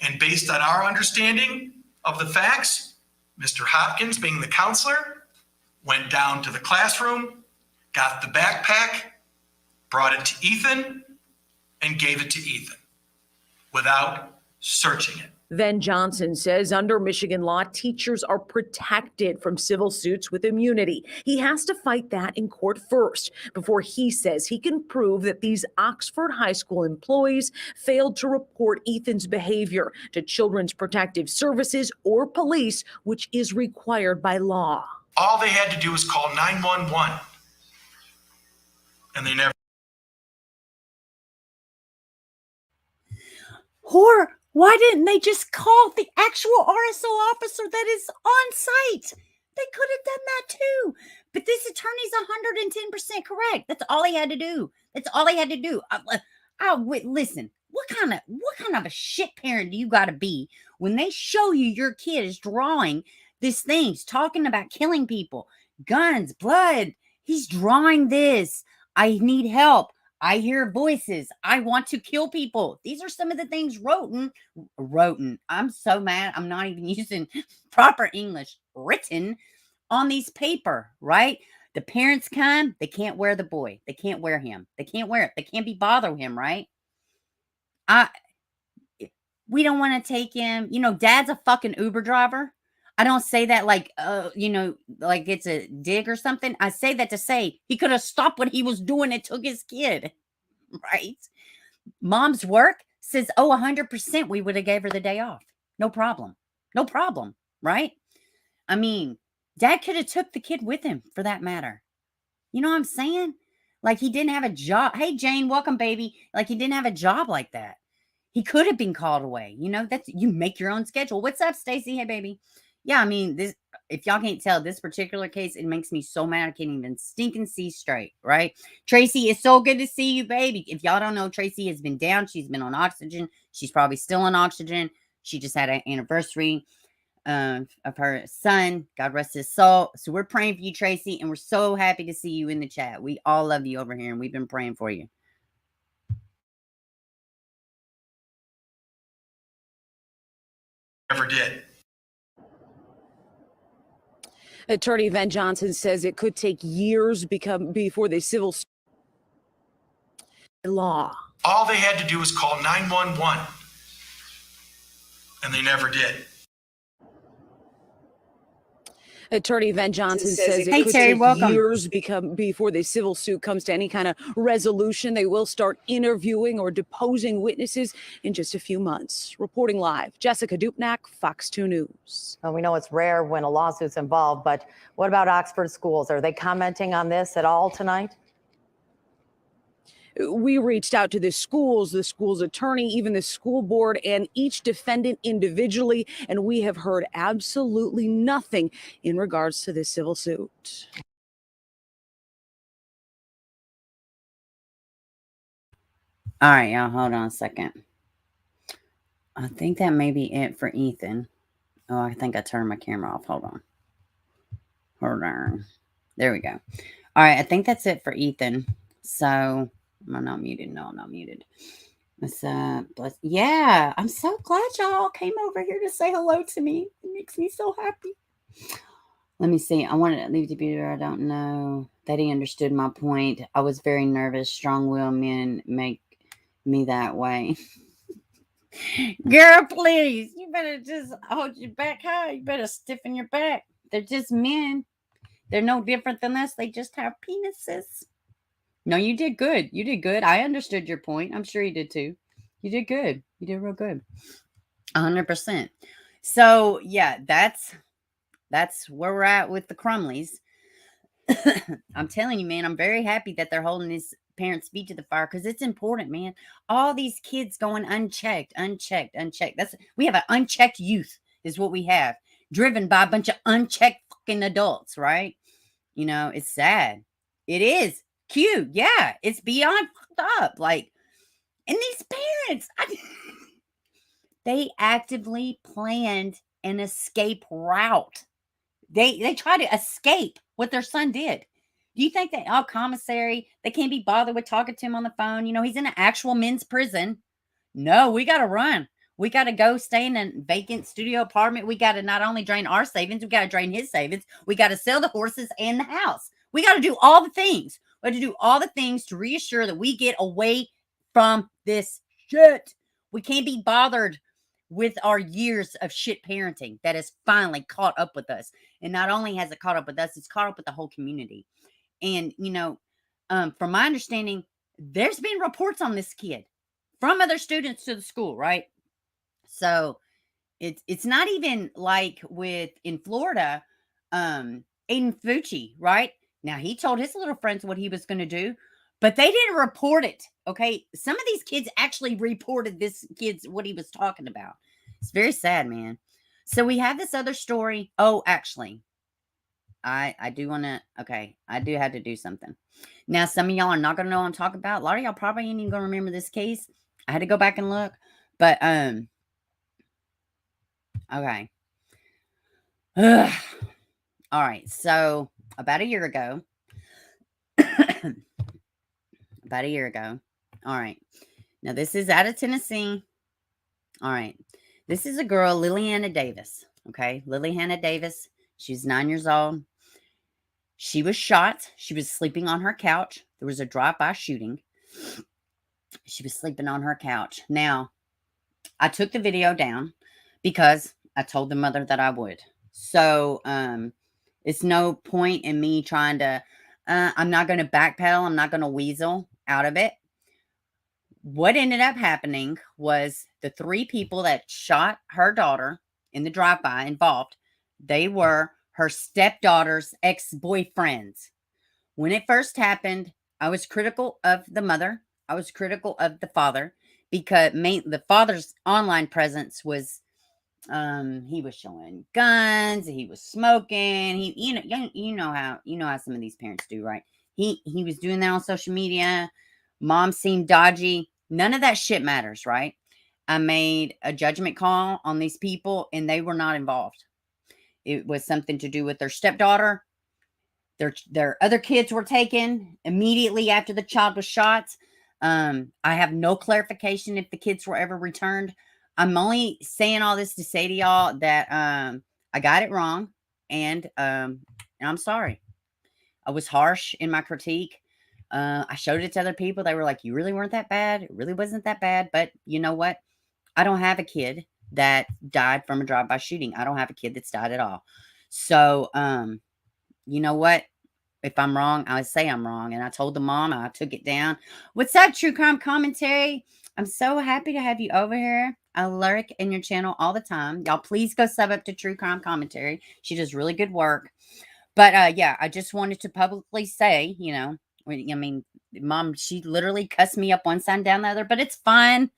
And based on our understanding of the facts, Mr. Hopkins, being the counselor, went down to the classroom, got the backpack, brought it to Ethan, and gave it to Ethan without searching it. Then Johnson says under Michigan law, teachers are protected from civil suits with immunity. He has to fight that in court first before he says he can prove that these Oxford High School employees failed to report Ethan's behavior to Children's Protective Services or police, which is required by law. All they had to do was call 911, and they never. Or why didn't they just call the actual RSO officer that is on site? They could have done that too. But this attorney's 110% correct. That's all he had to do. That's all he had to do. Listen, what kind of a shit parent do you got to be when they show you your kid is drawing these things, talking about killing people, guns, blood? He's drawing this. I need help. I hear voices. I want to kill people. These are some of the things written. I'm so mad. I'm not even using proper English. Written on these paper, right? The parents come. They can't wear the boy. They can't wear him. They can't wear it. They can't be bothering him, right? We don't want to take him. You know, dad's a fucking Uber driver. I don't say that like, you know, like it's a dig or something. I say that to say he could have stopped what he was doing and took his kid, right? Mom's work says, oh, 100% we would have gave her the day off. No problem. No problem, right? I mean, dad could have took the kid with him for that matter. You know what I'm saying? Like he didn't have a job. Hey, Jane, welcome, baby. Like he didn't have a job like that. He could have been called away. You know, that's, you make your own schedule. What's up, Stacy? Hey, baby. Yeah, I mean, this, if y'all can't tell, this particular case, it makes me so mad I can't even stinking see straight, right? Tracy, it's so good to see you, baby. If y'all don't know, Tracy has been down. She's been on oxygen. She's probably still on oxygen. She just had an anniversary of her son. God rest his soul. So we're praying for you, Tracy, and we're so happy to see you in the chat. We all love you over here, and we've been praying for you. Never did. Attorney Van Johnson says it could take years before the civil law. All they had to do was call 911, and they never did. Attorney Van Johnson says it hey, could Terry, take welcome. years before the civil suit comes to any kind of resolution. They will start interviewing or deposing witnesses in just a few months. Reporting live, Jessica Dupnack, Fox 2 News. Well, we know it's rare when a lawsuit's involved, but what about Oxford schools? Are they commenting on this at all tonight? We reached out to the school's attorney, even the school board, and each defendant individually, and we have heard absolutely nothing in regards to this civil suit. All right, y'all, hold on a second. I think that may be it for Ethan. Oh, I think I turned my camera off. Hold on. Hold on. There we go. All right, I think that's it for Ethan. So, am I not muted? No, I'm not muted. What's up? Yeah, I'm so glad y'all came over here to say hello to me. It makes me so happy. Let me see. I wanted to leave the beber. I don't know that he understood my point. I was very nervous. Strong-willed men make me that way. Girl, please. You better just hold your back high. You better stiffen your back. They're just men. They're no different than us. They just have penises. No, you did good. You did good. I understood your point. I'm sure you did too. You did good. You did real good. 100%. So, yeah, that's where we're at with the Crumleys. I'm telling you, man, I'm very happy that they're holding this parents' feet to the fire because it's important, man. All these kids going unchecked. We have an unchecked youth is what we have, driven by a bunch of unchecked fucking adults, right? You know, it's sad. It is cute. Yeah, it's beyond fucked up. Like, and these parents, they actively planned an escape route. They try to escape what their son did. Do you think that, commissary, they can't be bothered with talking to him on the phone? You know, he's in an actual men's prison. No, we got to run. We got to go stay in a vacant studio apartment. We got to not only drain our savings, we got to drain his savings. We got to sell the horses and the house. We got to do all the things. We have to do all the things to reassure that we get away from this shit. We can't be bothered with our years of shit parenting that has finally caught up with us. And not only has it caught up with us, it's caught up with the whole community. And, you know, from my understanding, there's been reports on this kid from other students to the school, right? So it's not even like in Florida, Aiden Fucci, right? Now, he told his little friends what he was going to do, but they didn't report it, okay? Some of these kids actually reported this kid's what he was talking about. It's very sad, man. So we have this other story. Oh, actually, I do want to, okay, I do have to do something. Now, some of y'all are not going to know what I'm talking about. A lot of y'all probably ain't even going to remember this case. I had to go back and look, but, okay. Ugh. All right. So about a year ago, all right. Now this is out of Tennessee. All right. This is a girl, Liliana Davis. Okay. Liliana Davis. She's 9 years old. She was shot. She was sleeping on her couch. There was a drive-by shooting. She was sleeping on her couch. Now, I took the video down because I told the mother that I would. So, it's no point in me trying to, I'm not going to backpedal. I'm not going to weasel out of it. What ended up happening was the 3 people that shot her daughter in the drive-by involved, they were her stepdaughter's ex-boyfriends. When it first happened, I was critical of the mother. I was critical of the father because the father's online presence was, he was showing guns, he was smoking, you know how some of these parents do, right? He was doing that on social media. Mom seemed dodgy. None of that shit matters, right? I made a judgment call on these people and they were not involved. It was something to do with their stepdaughter. Their other kids were taken immediately after the child was shot. I have no clarification if the kids were ever returned. I'm only saying all this to say to y'all that I got it wrong, and I'm sorry. I was harsh in my critique. I showed it to other people. They were like, you really weren't that bad. It really wasn't that bad. But you know what? I don't have a kid that died from a drive-by shooting. I don't have a kid that's died at all. So, you know what? If I'm wrong, I say I'm wrong. And I told the mom, I took it down. What's up, True Crime Commentary? I'm so happy to have you over here. I lurk in your channel all the time. Y'all, please go sub up to True Crime Commentary. She does really good work. But, yeah, I just wanted to publicly say, you know, I mean, Mom, she literally cussed me up one side and down the other, but it's fine.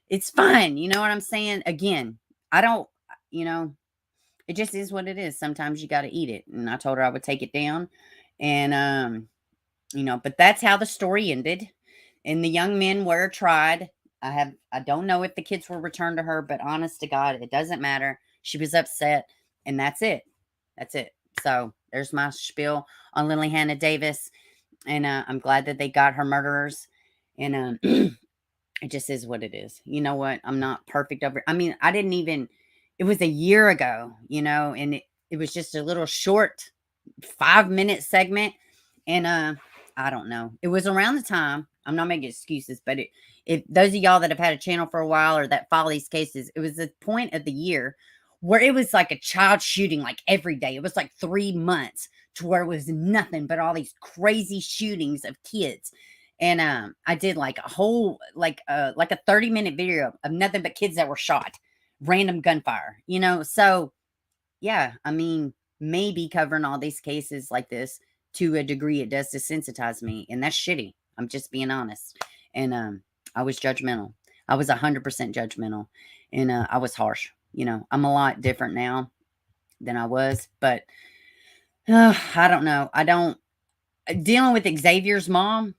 It's fine. You know what I'm saying? Again, I don't, you know, it just is what it is. Sometimes you got to eat it. And I told her I would take it down. And, you know, but that's how the story ended. And the young men were tried. I don't know if the kids were returned to her, but honest to God, it doesn't matter. She was upset, and that's it. That's it. So there's my spiel on Liliana Davis. And I'm glad that they got her murderers. And it just is what it is. You know what? I'm not perfect over. I mean, I didn't even, it was a year ago, you know, and it was just a little short 5-minute segment. And I don't know. It was around the time, I'm not making excuses, but if those of y'all that have had a channel for a while or that follow these cases, it was the point of the year where it was like a child shooting like every day. It was like 3 months to where it was nothing but all these crazy shootings of kids. And I did like a whole, like a 30-minute video of nothing but kids that were shot, random gunfire, you know? So yeah, I mean, maybe covering all these cases like this to a degree, it does desensitize me, and that's shitty. I'm just being honest. And I was judgmental. I was 100% judgmental, and I was harsh. You know, I'm a lot different now than I was, but I don't know. I don't, dealing with Xavier's mom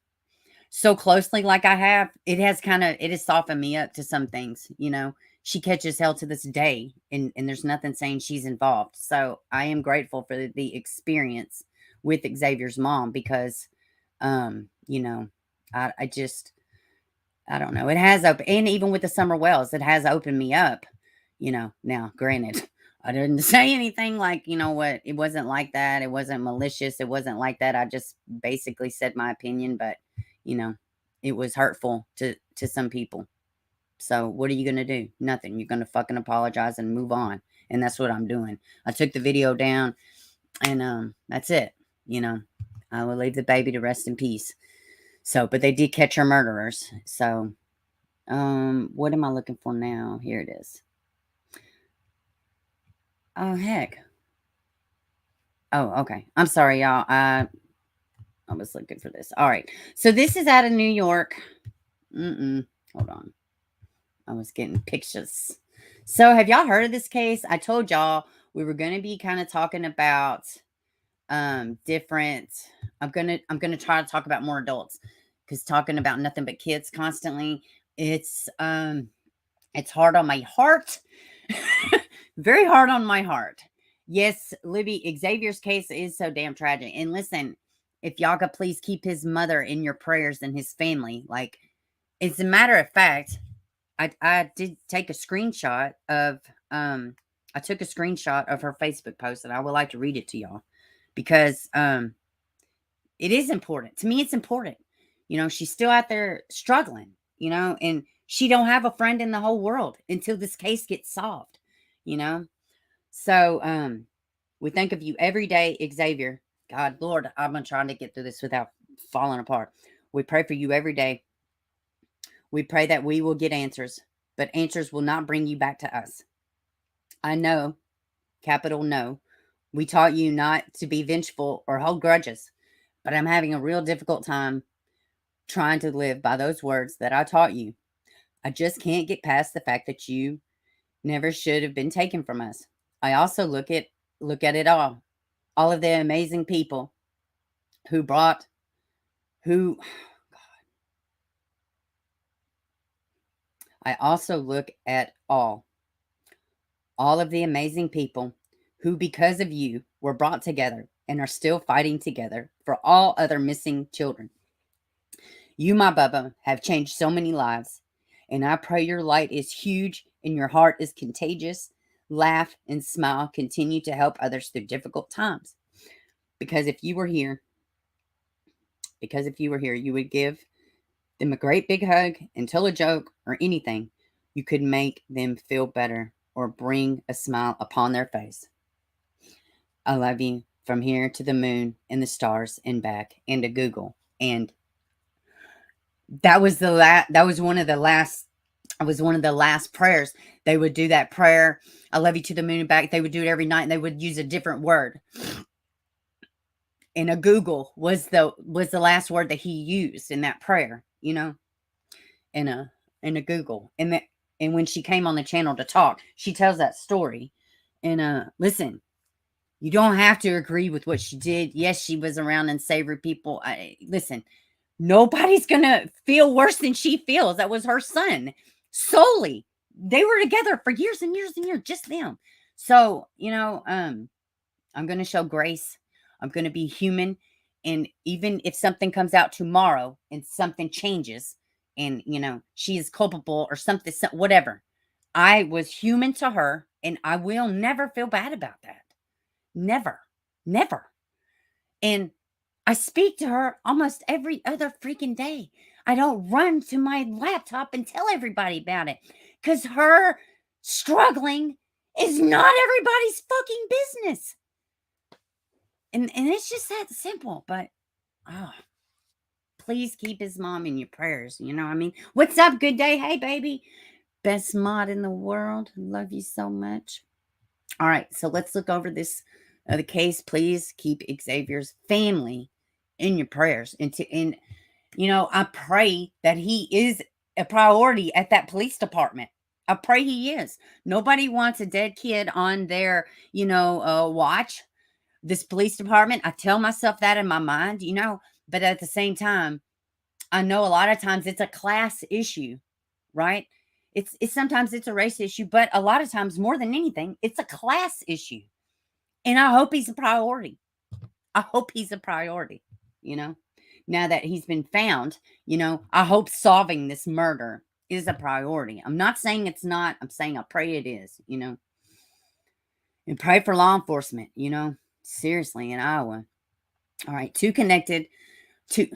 so closely like I have, it has softened me up to some things. You know, she catches hell to this day, and there's nothing saying she's involved. So I am grateful for the experience with Xavier's mom, because you know, I don't know. It has opened, and even with the Summer Wells, it has opened me up, you know. Now, granted, I didn't say anything like, you know what, it wasn't like that. It wasn't malicious. It wasn't like that. I just basically said my opinion, but, you know, it was hurtful to some people. So what are you going to do? Nothing. You're going to fucking apologize and move on. And that's what I'm doing. I took the video down, and that's it. You know, I will leave the baby to rest in peace. So, but they did catch her murderers. So, what am I looking for now? Here it is. Oh, heck. Oh, okay. I'm sorry, y'all. I was looking for this. All right. So this is out of New York. Hold on. I was getting pictures. So have y'all heard of this case? I told y'all we were going to be kind of talking about different. I'm gonna try to talk about more adults, because talking about nothing but kids constantly, it's hard on my heart. Very hard on my heart. Yes, Libby, Xavier's case is so damn tragic. And listen, if y'all could please keep his mother in your prayers and his family. Like, as a matter of fact, I did take a screenshot of I took a screenshot of her Facebook post, and I would like to read it to y'all, because it is important. To me, it's important. You know, she's still out there struggling, you know, and she don't have a friend in the whole world until this case gets solved, you know. So we think of you every day, Xavier. God, Lord, I'm trying to get through this without falling apart. We pray for you every day. We pray that we will get answers, but answers will not bring you back to us. I know, capital no, we taught you not to be vengeful or hold grudges, but I'm having a real difficult time trying to live by those words that I taught you. I just can't get past the fact that you never should have been taken from us. I also look at it all of the amazing people I also look at all of the amazing people who, because of you, were brought together and are still fighting together for all other missing children. You, my Bubba, have changed so many lives, and I pray your light is huge and your heart is contagious. Laugh and smile. Continue to help others through difficult times. Because if you were here, you would give them a great big hug and tell a joke or anything. You could make them feel better or bring a smile upon their face. I love you from here to the moon and the stars and back and to Google. And that was one of the last prayers. They would do that prayer, I love you to the moon and back. They would do it every night, and they would use a different word. And a Google was the last word that he used in that prayer, you know, in a Google. And when she came on the channel to talk, she tells that story. And listen, you don't have to agree with what she did. Yes, she was around and savored people. Listen, nobody's gonna feel worse than she feels. That was her son solely. They were together for years and years and years, just them. So, you know, I'm gonna show grace. I'm gonna be human. And even if something comes out tomorrow and something changes and, you know, she is culpable or something, whatever, I was human to her and I will never feel bad about that. Never, never. And I speak to her almost every other freaking day. I don't run to my laptop and tell everybody about it because her struggling is not everybody's fucking business. And it's just that simple. But please keep his mom in your prayers. You know what I mean? What's up? Good day. Hey, baby. Best mod in the world. Love you so much. All right. So let's look over this the case. Please keep Xavier's family in your prayers. And you know, I pray that he is a priority at that police department. I pray he is. Nobody wants a dead kid on their, you know, watch. This police department, I tell myself that in my mind, you know, but at the same time, I know a lot of times it's a class issue, right? It's sometimes it's a race issue, but a lot of times more than anything, it's a class issue. And I hope he's a priority. I hope he's a priority, you know, now that he's been found, you know, I hope solving this murder is a priority. I'm not saying it's not. I'm saying I pray it is, you know, and pray for law enforcement, you know, seriously, in Iowa. All right. Two connected. I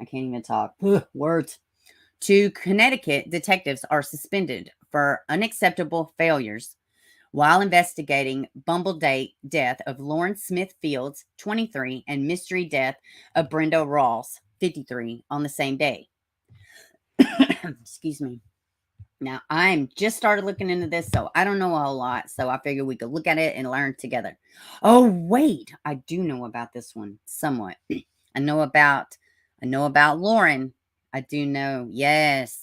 can't even talk. Words. 2 Connecticut detectives are suspended for unacceptable failures while investigating bumble death of Lauren Smith Fields, 23, and mystery death of Brenda Rawls, 53, on the same day. Excuse me. Now, I'm just started looking into this, so I don't know a whole lot. So I figured we could look at it and learn together. Oh, wait. I do know about this one somewhat. I know about Lauren. I do know. Yes.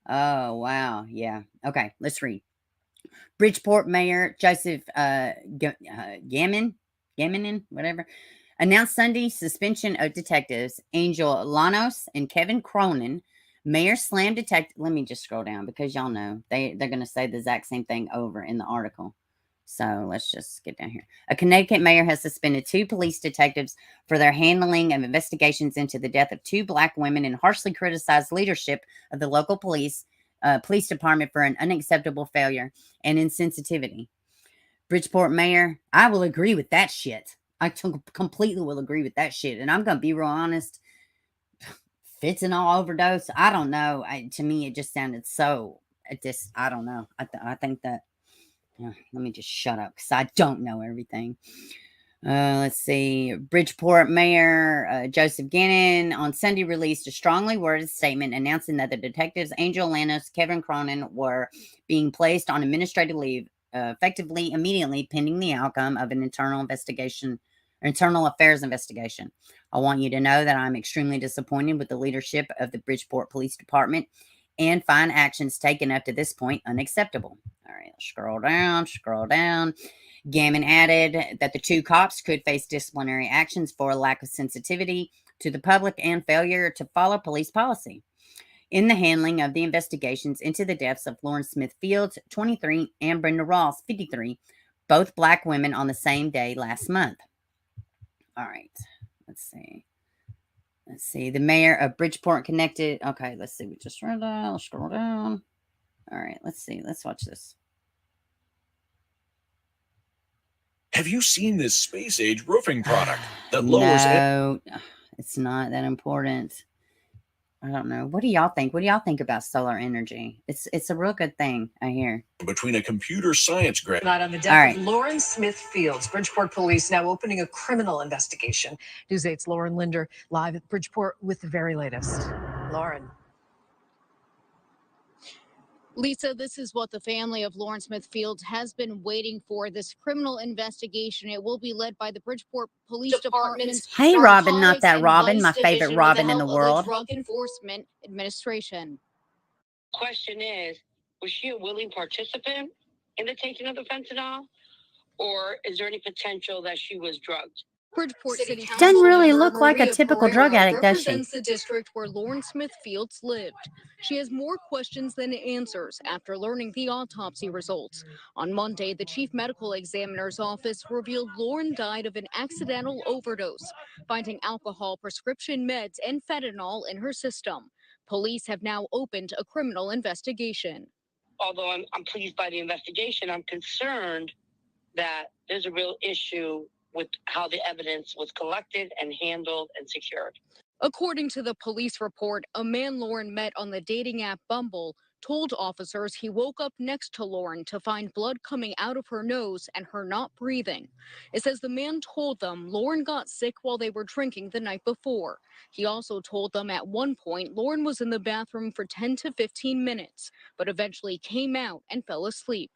Oh, wow. Yeah. Okay, let's read. Bridgeport Mayor Joseph Gammon, whatever, announced Sunday suspension of detectives Angel Llanos and Kevin Cronin. Mayor slammed detective. Let me just scroll down because y'all know they're going to say the exact same thing over in the article. So let's just get down here. A Connecticut mayor has suspended 2 police detectives for their handling of investigations into the death of 2 Black women and harshly criticized leadership of the local police department for an unacceptable failure and insensitivity. Bridgeport mayor, I will agree with that shit. I completely will agree with that shit. And I'm going to be real honest. Fentanyl overdose. I don't know. To me, it just sounded so. I don't know. I think that. Let me just shut up because I don't know everything. Let's see. Bridgeport Mayor Joseph Gannon on Sunday released a strongly worded statement announcing that the detectives Angel Llanos, Kevin Cronin were being placed on administrative leave effectively immediately pending the outcome of an internal affairs investigation. I want you to know that I'm extremely disappointed with the leadership of the Bridgeport Police Department and find actions taken up to this point unacceptable. All right, scroll down. Gammon added that the 2 cops could face disciplinary actions for lack of sensitivity to the public and failure to follow police policy in the handling of the investigations into the deaths of Lauren Smith Fields, 23, and Brenda Rawls, 53, both Black women on the same day last month. All right, let's see. The mayor of Bridgeport connected. Okay, let's see. We just read that. Let's scroll down. All right, let's see. Let's watch this. Have you seen this space-age roofing product that lowers... No, it's not that important. I don't know. What do y'all think? What do y'all think about solar energy? It's a real good thing, I hear. Between a computer science grad... Not on the death of Lauren Smith Fields. Bridgeport police now opening a criminal investigation. News 8's Lauren Linder live at Bridgeport with the very latest. Lauren. Lisa, this is what the family of Lauren Smith Fields has been waiting for, this criminal investigation. It will be led by the Bridgeport Police Department's Hey, Robin, not that Narcotics and Robin, my Vice favorite Division with Robin the in the help of the world. Drug Enforcement Administration. Question is, was she a willing participant in the taking of the fentanyl? Or is there any potential that she was drugged? Bridgeport City Doesn't really Councilmember look like a Maria typical drug Pereira addict, does she? represents the district where Lauren Smith Fields lived. She has more questions than answers after learning the autopsy results. On Monday, the chief medical examiner's office revealed Lauren died of an accidental overdose, finding alcohol, prescription meds, and fentanyl in her system. Police have now opened a criminal investigation. Although I'm pleased by the investigation, I'm concerned that there's a real issue with how the evidence was collected and handled and secured. According to the police report, a man Lauren met on the dating app Bumble told officers he woke up next to Lauren to find blood coming out of her nose and her not breathing. It says the man told them Lauren got sick while they were drinking the night before. He also told them at one point Lauren was in the bathroom for 10 to 15 minutes, but eventually came out and fell asleep.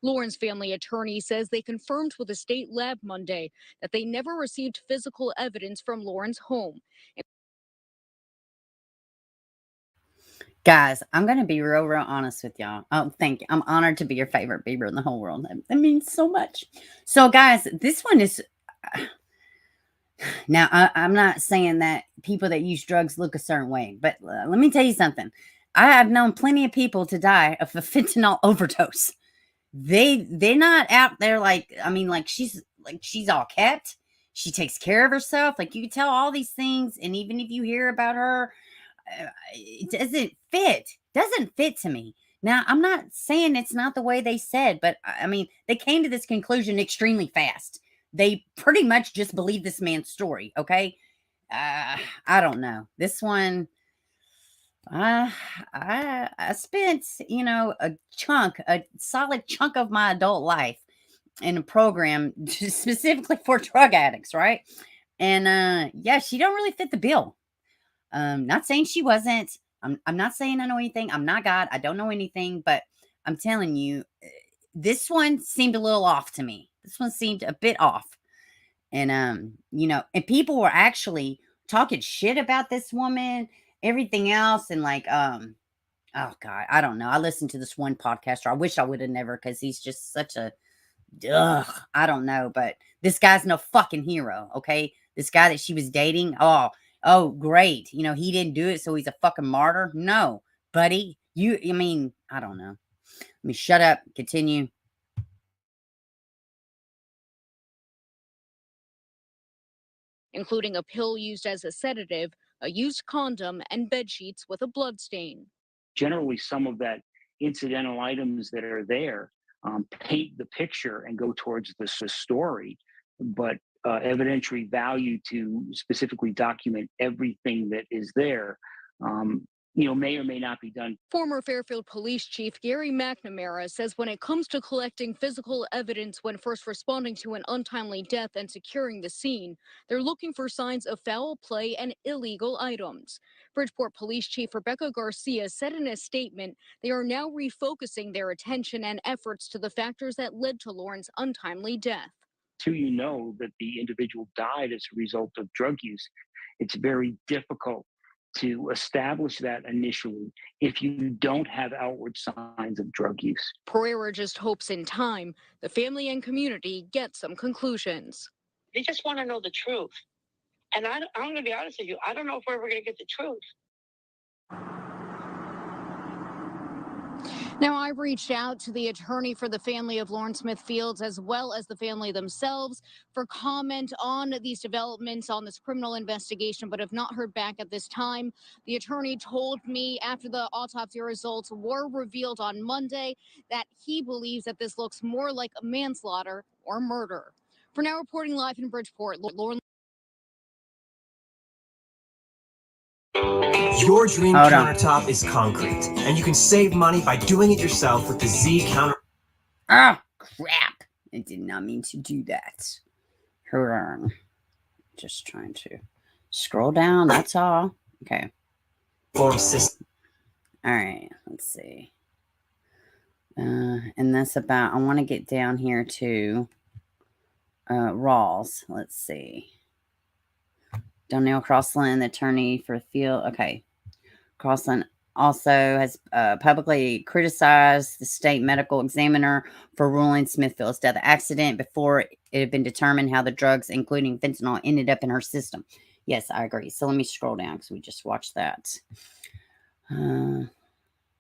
Lauren's family attorney says they confirmed with a state lab Monday that they never received physical evidence from Lauren's home. Guys, I'm going to be real honest with y'all. Oh, thank you. I'm honored to be your favorite Bieber in the whole world. That means so much. So, guys, this one is... Now, I'm not saying that people that use drugs look a certain way, but let me tell you something. I have known plenty of people to die of a fentanyl overdose. They're not out there like, I mean, like she's all kept. She takes care of herself. Like, you can tell all these things. And even if you hear about her, it doesn't fit to me. Now, I'm not saying it's not the way they said, but I mean, they came to this conclusion extremely fast. They pretty much just believe this man's story. Okay. I don't know. This one, I spent, a solid chunk of my adult life in a program specifically for drug addicts, right? And yeah, she don't really fit the bill. Not saying she wasn't. I'm not saying I know anything. I'm not God. I don't know anything, but I'm telling you, this one seemed a little off to me. This one seemed a bit off. And and people were actually talking shit about this woman, everything else, and like, oh God, I don't know. I listened to this one podcaster. I wish I would have never, because he's just such a I don't know, but this guy's no fucking hero, okay? This guy that she was dating, oh, great. He didn't do it, so he's a fucking martyr. No, buddy. I don't know. Let me shut up. Continue. Including a pill used as a sedative, a used condom, and bed sheets with a blood stain. Generally, some of that incidental items that are there paint the picture and go towards the story, but evidentiary value to specifically document everything that is there, may or may not be done. Former Fairfield Police Chief Gary McNamara says when it comes to collecting physical evidence when first responding to an untimely death and securing the scene, they're looking for signs of foul play and illegal items. Bridgeport Police Chief Rebecca Garcia said in a statement they are now refocusing their attention and efforts to the factors that led to Lauren's untimely death. Until that the individual died as a result of drug use, it's very difficult to establish that initially if you don't have outward signs of drug use. Pereira just hopes in time the family and community get some conclusions. They just want to know the truth. And I'm going to be honest with you, I don't know if we're ever going to get the truth. Now, I reached out to the attorney for the family of Lauren Smith Fields, as well as the family themselves, for comment on these developments on this criminal investigation, but have not heard back at this time. The attorney told me after the autopsy results were revealed on Monday that he believes that this looks more like a manslaughter or murder. For now, reporting live in Bridgeport, Lauren. Your dream countertop is concrete, and you can save money by doing it yourself with the Z counter. Oh, crap. I did not mean to do that. Hold on. Just trying to scroll down. That's all. Okay. Form system. All right. Let's see. And that's about, I want to get down here to Rawls. Let's see. Donnell Crossland, the attorney for the field. Okay. Crossland also has publicly criticized the state medical examiner for ruling Smithfield's death accident before it had been determined how the drugs, including fentanyl, ended up in her system. Yes, I agree. So let me scroll down because we just watched that. Let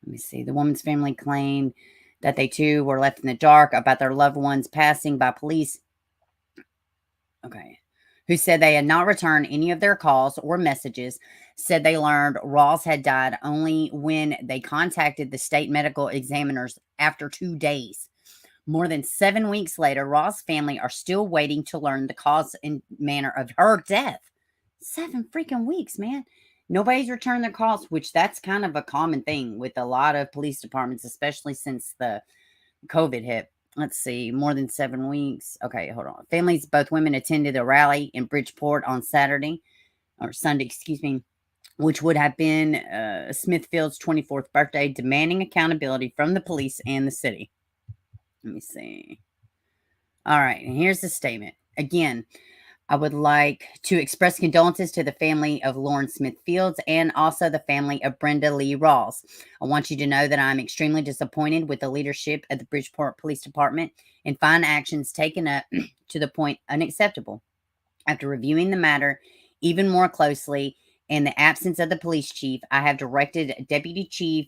me see. The woman's family claimed that they too were left in the dark about their loved ones passing by police. Okay. Who said they had not returned any of their calls or messages, said they learned Rawls had died only when they contacted the state medical examiners after 2 days. More than 7 weeks later, Rawls' family are still waiting to learn the cause and manner of her death. 7 freaking weeks, man. Nobody's returned their calls, which that's kind of a common thing with a lot of police departments, especially since the COVID hit. Let's see, more than 7 weeks. Okay, hold on. Families, both women attended a rally in Bridgeport on Sunday, excuse me, which would have been Smithfield's 24th birthday, demanding accountability from the police and the city. Let me see. All right, and here's the statement. Again, I would like to express condolences to the family of Lauren Smith Fields and also the family of Brenda Lee Rawls. I want you to know that I'm extremely disappointed with the leadership at the Bridgeport Police Department and find actions taken up to the point unacceptable. After reviewing the matter even more closely and the absence of the police chief, I have directed Deputy Chief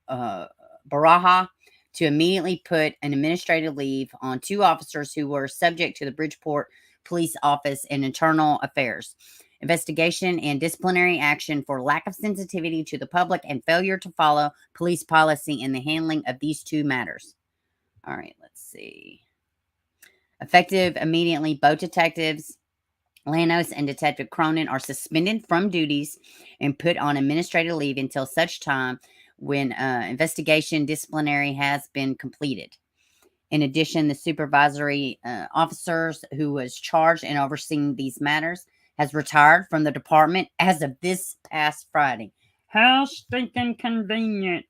Baraha to immediately put an administrative leave on 2 officers who were subject to the Bridgeport Police Office and Internal Affairs investigation and disciplinary action for lack of sensitivity to the public and failure to follow police policy in the handling of these 2 matters. All right, let's see. Effective immediately, both detectives Lanos and Detective Cronin are suspended from duties and put on administrative leave until such time when investigation disciplinary has been completed. In addition, the supervisory officers who was charged and overseeing these matters has retired from the department as of this past Friday. How stinking convenient.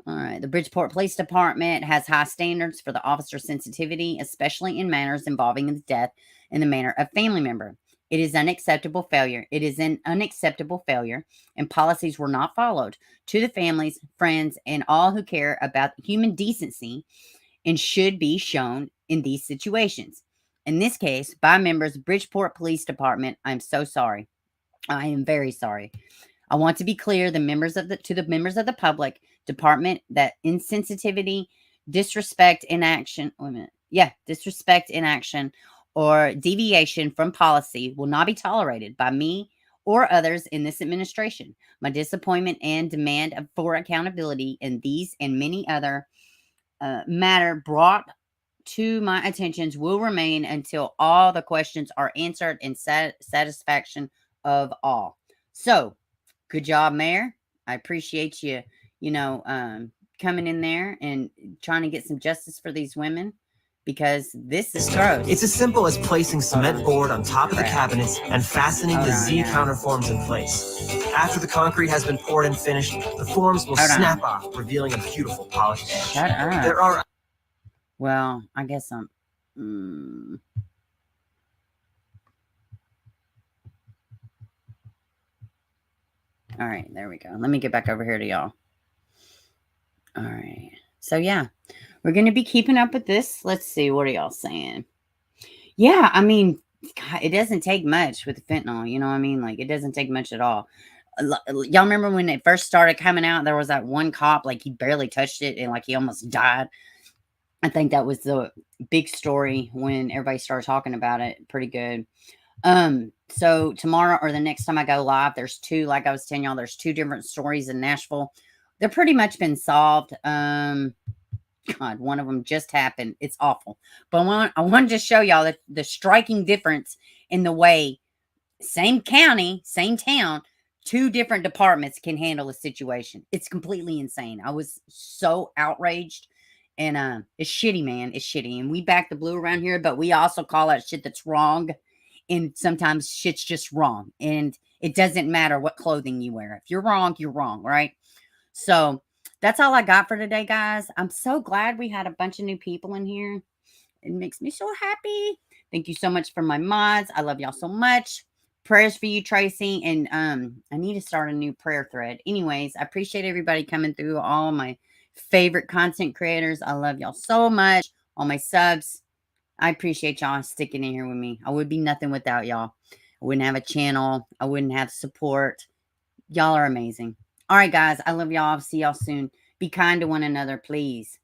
All right. The Bridgeport Police Department has high standards for the officer sensitivity, especially in matters involving the death in the manner of family member. It is unacceptable failure. It is an unacceptable failure, and policies were not followed to the families, friends, and all who care about human decency and should be shown in these situations. In this case, by members of Bridgeport Police Department, I'm so sorry. I am very sorry. I want to be clear, to the members of the public department, that insensitivity, disrespect, inaction, disrespect, inaction, or deviation from policy will not be tolerated by me or others in this administration. My disappointment and demand for accountability in these and many other matter brought to my attentions will remain until all the questions are answered in satisfaction of all. So, good job, Mayor. I appreciate you, coming in there and trying to get some justice for these women, because this is gross. It's as simple as placing cement board on top of the cabinets and fastening the Z counterforms in place. After the concrete has been poured and finished, the forms will snap off, revealing a beautiful polished edge. Shut up. There are... Well, I guess I'm... All right, there we go. Let me get back over here to y'all. All right. So, yeah, we're going to be keeping up with this. Let's see. What are y'all saying? Yeah, I mean, God, it doesn't take much with the fentanyl. You know what I mean? Like, it doesn't take much at all. Y'all remember when it first started coming out, there was that one cop, like, he barely touched it and, like, he almost died. I think that was the big story when everybody started talking about it. Pretty good. So tomorrow or the next time I go live, there's 2, like I was telling y'all, there's 2 different stories in Nashville. They're pretty much been solved. God, one of them just happened. It's awful. But I wanted to show y'all the striking difference in the way same county, same town, 2 different departments can handle a situation. It's completely insane. I was so outraged. And it's shitty, man. It's shitty. And we back the blue around here, but we also call out shit that's wrong. And sometimes shit's just wrong. And it doesn't matter what clothing you wear. If you're wrong, right? So that's all I got for today, guys. I'm so glad we had a bunch of new people in here. It makes me so happy. Thank you so much for my mods. I love y'all so much. Prayers for you, Tracy. And I need to start a new prayer thread. Anyways, I appreciate everybody coming through. All my favorite content creators. I love y'all so much. All my subs. I appreciate y'all sticking in here with me. I would be nothing without y'all. I wouldn't have a channel. I wouldn't have support. Y'all are amazing. All right, guys. I love y'all. I'll see y'all soon. Be kind to one another, please.